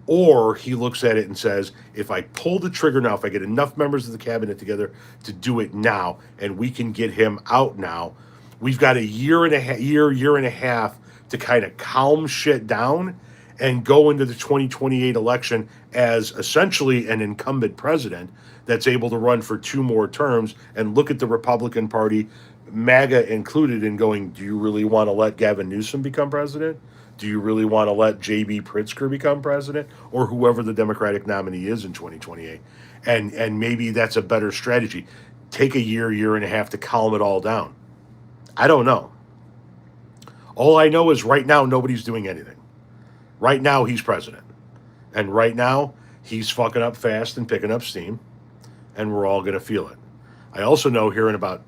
Or he looks at it and says, if I pull the trigger now, if I get enough members of the cabinet together to do it now, and we can get him out now, we've got a year and a half to kind of calm shit down. and go into the 2028 election as essentially an incumbent president that's able to run for 2 more terms and look at the Republican Party, MAGA included, and going, do you really want to let Gavin Newsom become president? Do you really want to let J.B. Pritzker become president, or whoever the Democratic nominee is in 2028? And maybe that's a better strategy. Take a year and a half to calm it all down. I don't know. All I know is right now nobody's doing anything. Right now he's president. And right now he's fucking up fast and picking up steam. And we're all going to feel it. I also know here in about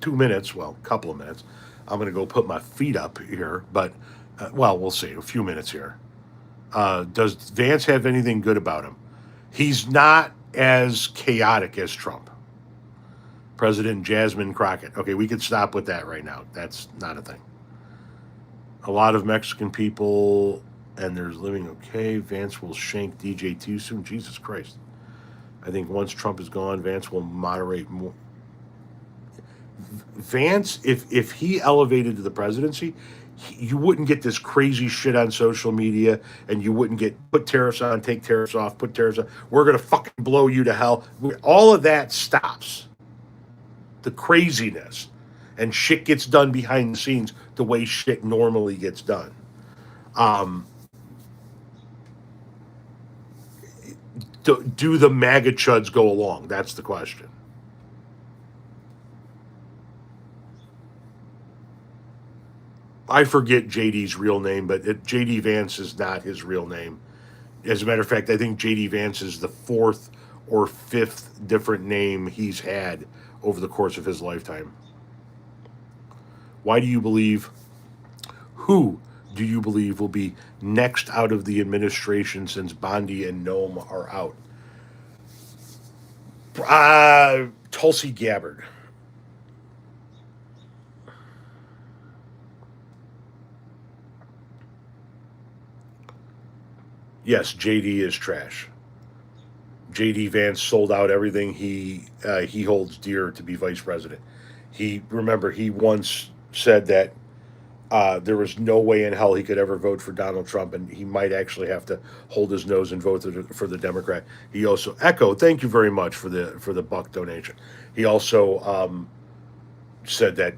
2 minutes, well, a couple of minutes, I'm going to go put my feet up here. But, well, we'll see. A few minutes here. Does Vance have anything good about him? He's not as chaotic as Trump. President Jasmine Crockett. Okay, we could stop with that right now. That's not a thing. A lot of Mexican people, and there's living okay. Vance will shank DJ too soon. Jesus Christ. I think once Trump is gone, Vance will moderate more. Vance, if he elevated to the presidency, you wouldn't get this crazy shit on social media, and you wouldn't get put tariffs on, take tariffs off, put tariffs on. We're going to fucking blow you to hell. All of that stops. The craziness. And shit gets done behind the scenes the way shit normally gets done. Do the MAGA chuds go along? That's the question. I forget JD's real name, but JD Vance is not his real name. As a matter of fact, I think JD Vance is the 4th or 5th different name he's had over the course of his lifetime. Who do you believe will be next out of the administration since Bondi and Nome are out? Tulsi Gabbard. Yes, JD is trash. JD Vance sold out everything he holds dear to be vice president. He once said that there was no way in hell he could ever vote for Donald Trump, and he might actually have to hold his nose and vote for the Democrat. He also thank you very much for the buck donation. He also said that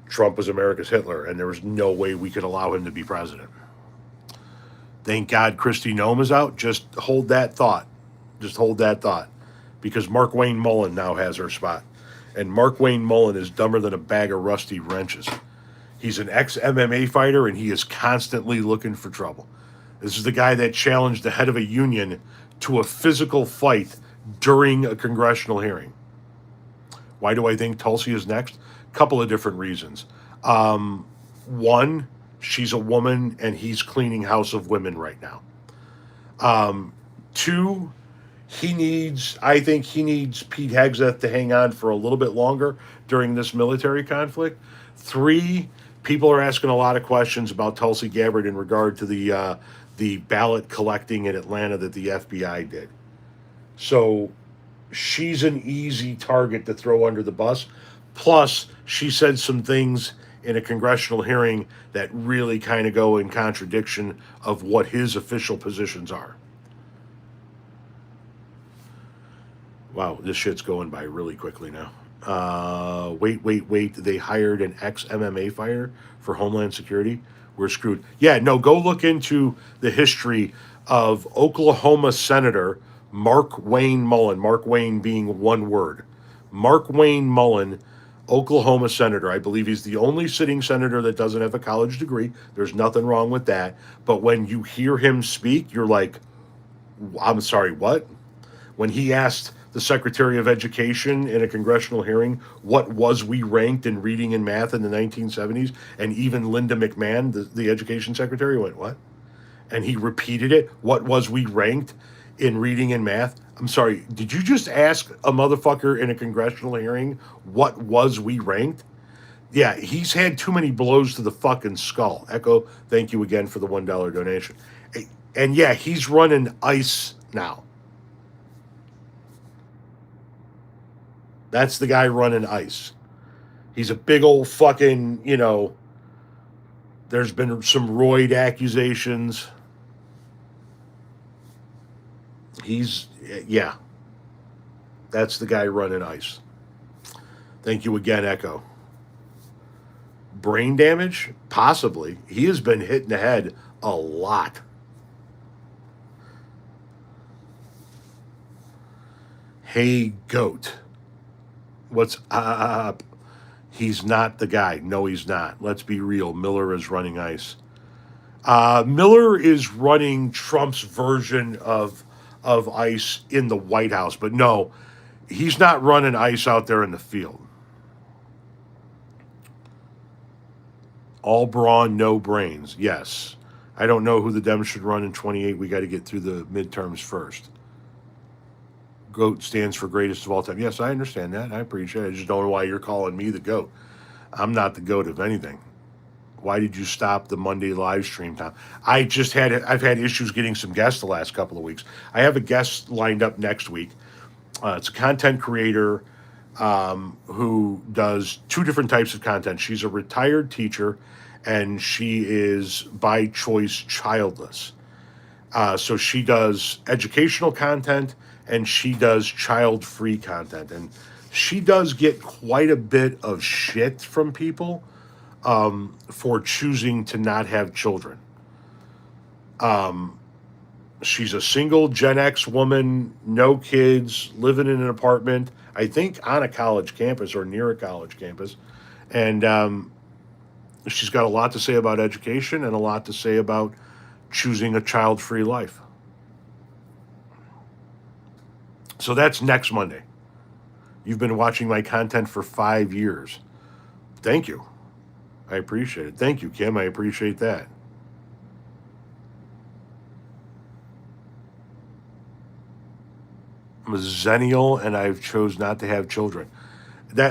Trump was America's Hitler, and there was no way we could allow him to be president. Thank God Kristi Noem is out. Just hold that thought. Because Mark Wayne Mullen now has her spot. And Mark Wayne Mullen is dumber than a bag of rusty wrenches. He's an ex-MMA fighter, and he is constantly looking for trouble. This is the guy that challenged the head of a union to a physical fight during a congressional hearing. Why do I think Tulsi is next? Couple of different reasons. One, she's a woman, and he's cleaning House of Women right now. 2, I think he needs Pete Hegseth to hang on for a little bit longer during this military conflict. 3, people are asking a lot of questions about Tulsi Gabbard in regard to the ballot collecting in Atlanta that the FBI did. So she's an easy target to throw under the bus. Plus, she said some things in a congressional hearing that really kind of go in contradiction of what his official positions are. Wow, this shit's going by really quickly now. Wait. They hired an ex-MMA fighter for Homeland Security. We're screwed. Yeah, no, go look into the history of Oklahoma Senator Mark Wayne Mullen. Mark Wayne being one word. Mark Wayne Mullen, Oklahoma Senator. I believe he's the only sitting senator that doesn't have a college degree. There's nothing wrong with that. But when you hear him speak, you're like, I'm sorry, what? When he asked the Secretary of Education in a congressional hearing, what was we ranked in reading and math in the 1970s? And even Linda McMahon, the education secretary, went, what? And he repeated it. What was we ranked in reading and math? I'm sorry, did you just ask a motherfucker in a congressional hearing, what was we ranked? Yeah, he's had too many blows to the fucking skull. Echo, thank you again for the $1 donation. And yeah, he's running ICE now. That's the guy running ICE. He's a big old fucking, there's been some roid accusations. He's, yeah, that's the guy running ice. Thank you again, Echo. Brain damage? Possibly. He has been hit in the head a lot. Hey, goat. What's up? He's not the guy. No, he's not. Let's be real. Miller is running ice. Miller is running Trump's version of ice in the White House, but no, he's not running ice out there in the field. All brawn, no brains. Yes. I don't know who the Dems should run in 28. We got to get through the midterms first. GOAT stands for greatest of all time. Yes, I understand that. I appreciate it. I just don't know why you're calling me the GOAT. I'm not the GOAT of anything. Why did you stop the Monday live stream time? I've had issues getting some guests the last couple of weeks. I have a guest lined up next week. It's a content creator who does two different types of content. She's a retired teacher, and she is by choice childless. So she does educational content and she does child-free content, and she does get quite a bit of shit from people for choosing to not have children. She's a single Gen X woman, no kids, living in an apartment, I think on a college campus or near a college campus. And she's got a lot to say about education and a lot to say about choosing a child-free life. So that's next Monday. You've been watching my content for 5 years. Thank you. I appreciate it. Thank you, Kim. I appreciate that. I'm a Zennial and I've chose not to have children.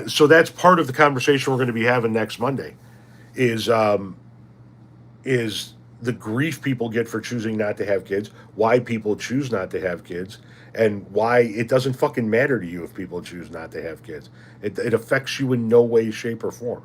So that's part of the conversation we're going to be having next Monday is the grief people get for choosing not to have kids, why people choose not to have kids, and why it doesn't fucking matter to you if people choose not to have kids. It affects you in no way, shape, or form.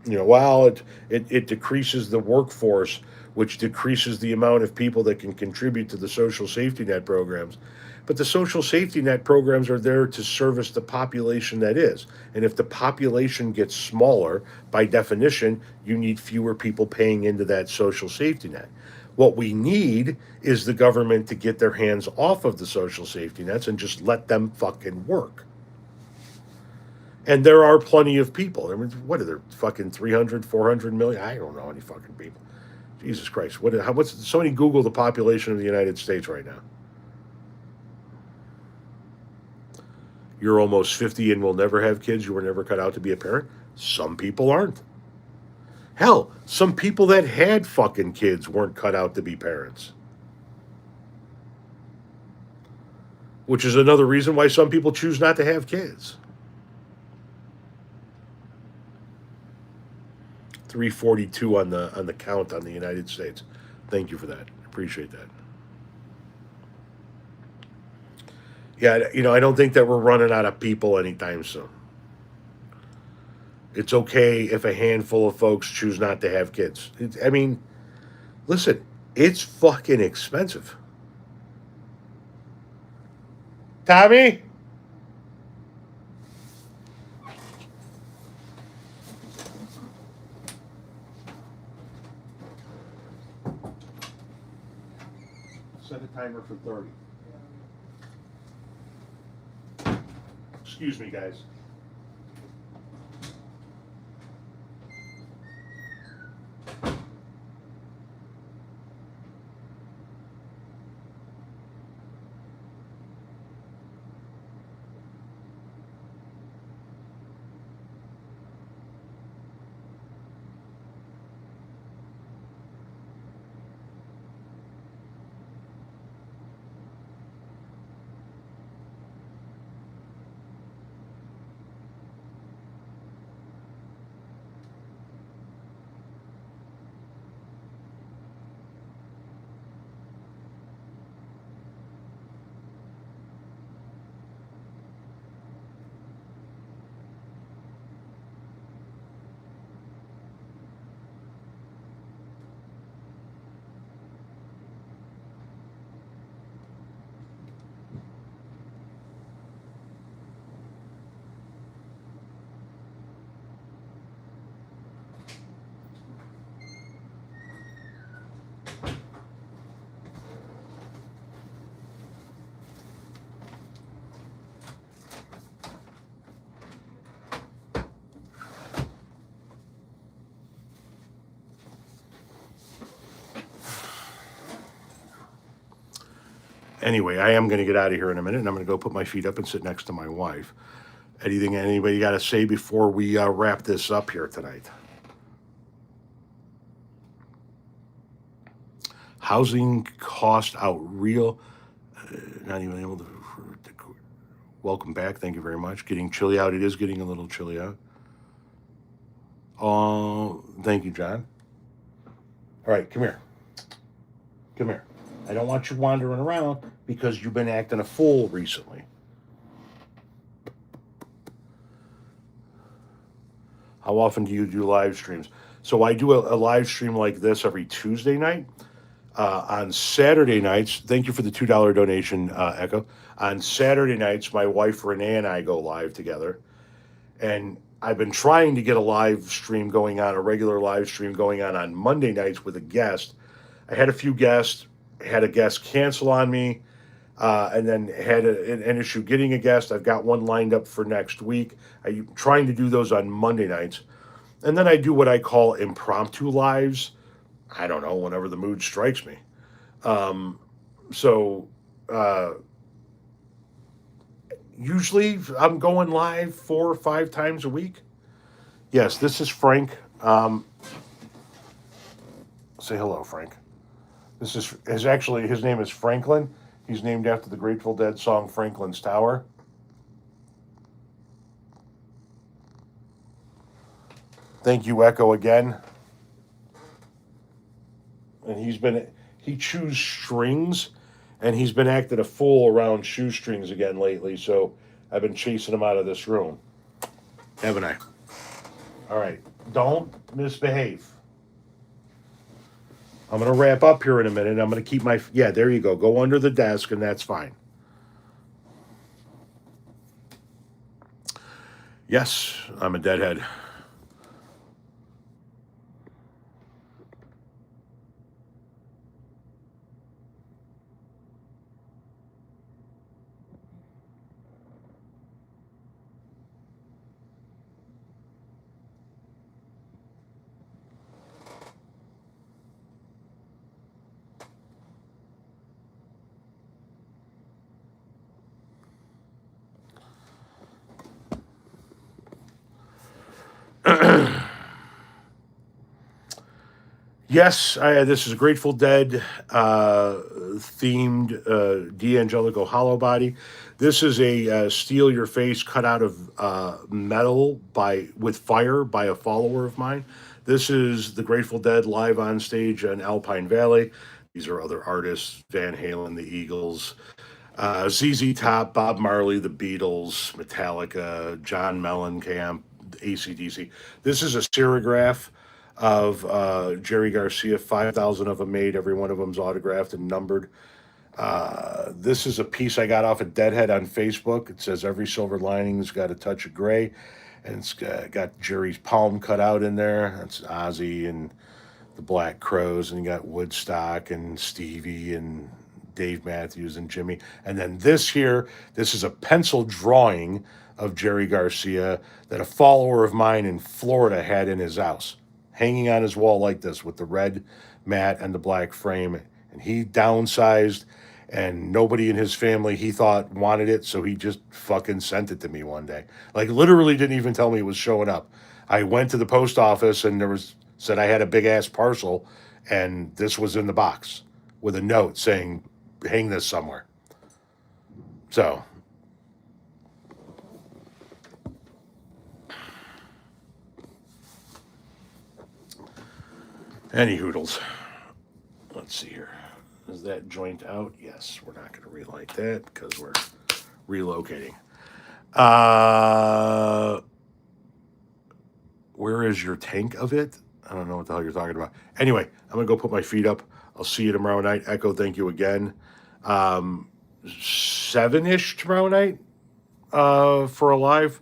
While it decreases the workforce, which decreases the amount of people that can contribute to the social safety net programs. But the social safety net programs are there to service the population that is. And if the population gets smaller, by definition, you need fewer people paying into that social safety net. What we need is the government to get their hands off of the social safety nets and just let them fucking work. And there are plenty of people. I mean, what are there, fucking 300, 400 million? I don't know any fucking people. Jesus Christ. Somebody Google the population of the United States right now. You're almost 50 and will never have kids. You were never cut out to be a parent. Some people aren't. Hell, some people that had fucking kids weren't cut out to be parents. Which is another reason why some people choose not to have kids. 342 on the count on the United States. Thank you for that. Appreciate that. Yeah, I don't think that we're running out of people anytime soon. It's okay if a handful of folks choose not to have kids. Listen, it's fucking expensive. Tommy? Set a timer for 30. Excuse me, guys. Anyway, I am going to get out of here in a minute, and I'm going to go put my feet up and sit next to my wife. Anything anybody got to say before we wrap this up here tonight? Housing cost out real. Not even able to. Welcome back. Thank you very much. Getting chilly out. It is getting a little chilly out. Oh, thank you, John. All right, come here. Come here. I don't want you wandering around because you've been acting a fool recently. How often do you do live streams? So I do a live stream like this every Tuesday night. On Saturday nights, thank you for the $2 donation, Echo. On Saturday nights, my wife Renee and I go live together. And I've been trying to get a live stream going on, a regular live stream going on Monday nights with a guest. I had a few guests, had a guest cancel on me, and then had an issue getting a guest. I've got one lined up for next week. I'm trying to do those on Monday nights. And then I do what I call impromptu lives. I don't know, whenever the mood strikes me. Usually I'm going live 4 or 5 times a week. Yes, this is Frank. Say hello, Frank. This is his name is Franklin. He's named after the Grateful Dead song Franklin's Tower. Thank you, Echo, again. And he chews strings, and he's been acting a fool around shoestrings again lately, so I've been chasing him out of this room. Haven't I? All right, don't misbehave. I'm going to wrap up here in a minute. I'm going to keep yeah, there you go. Go under the desk, and that's fine. Yes, I'm a deadhead. Yes, this is a Grateful Dead themed D'Angelico Hollow Body. This is a steal your face cut out of metal with fire by a follower of mine. This is the Grateful Dead live on stage in Alpine Valley. These are other artists: Van Halen, the Eagles, ZZ Top, Bob Marley, the Beatles, Metallica, John Mellencamp, AC/DC. This is a serigraph of Jerry Garcia, 5,000 of them made. Every one of them's autographed and numbered. This is a piece I got off of Deadhead on Facebook. It says every silver lining's got a touch of gray, and it's got Jerry's palm cut out in there. That's Ozzy and the Black Crowes, and you got Woodstock and Stevie and Dave Matthews and Jimmy. And then this is a pencil drawing of Jerry Garcia that a follower of mine in Florida had in his house, hanging on his wall like this with the red mat and the black frame. And he downsized, and nobody in his family, he thought, wanted it, so he just fucking sent it to me one day. Like, literally didn't even tell me it was showing up. I went to the post office, and said I had a big-ass parcel, and this was in the box with a note saying, hang this somewhere. So, any hoodles. Let's see here. Is that joint out? Yes, we're not going to relight that because we're relocating. Where is your tank of it? I don't know what the hell you're talking about. Anyway, I'm going to go put my feet up. I'll see you tomorrow night. Echo, thank you again. 7-ish tomorrow night for a live.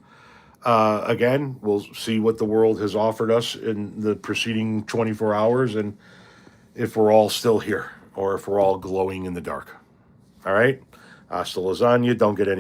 Again, we'll see what the world has offered us in the preceding 24 hours and if we're all still here or if we're all glowing in the dark. All right? Hasta lasagna. Don't get any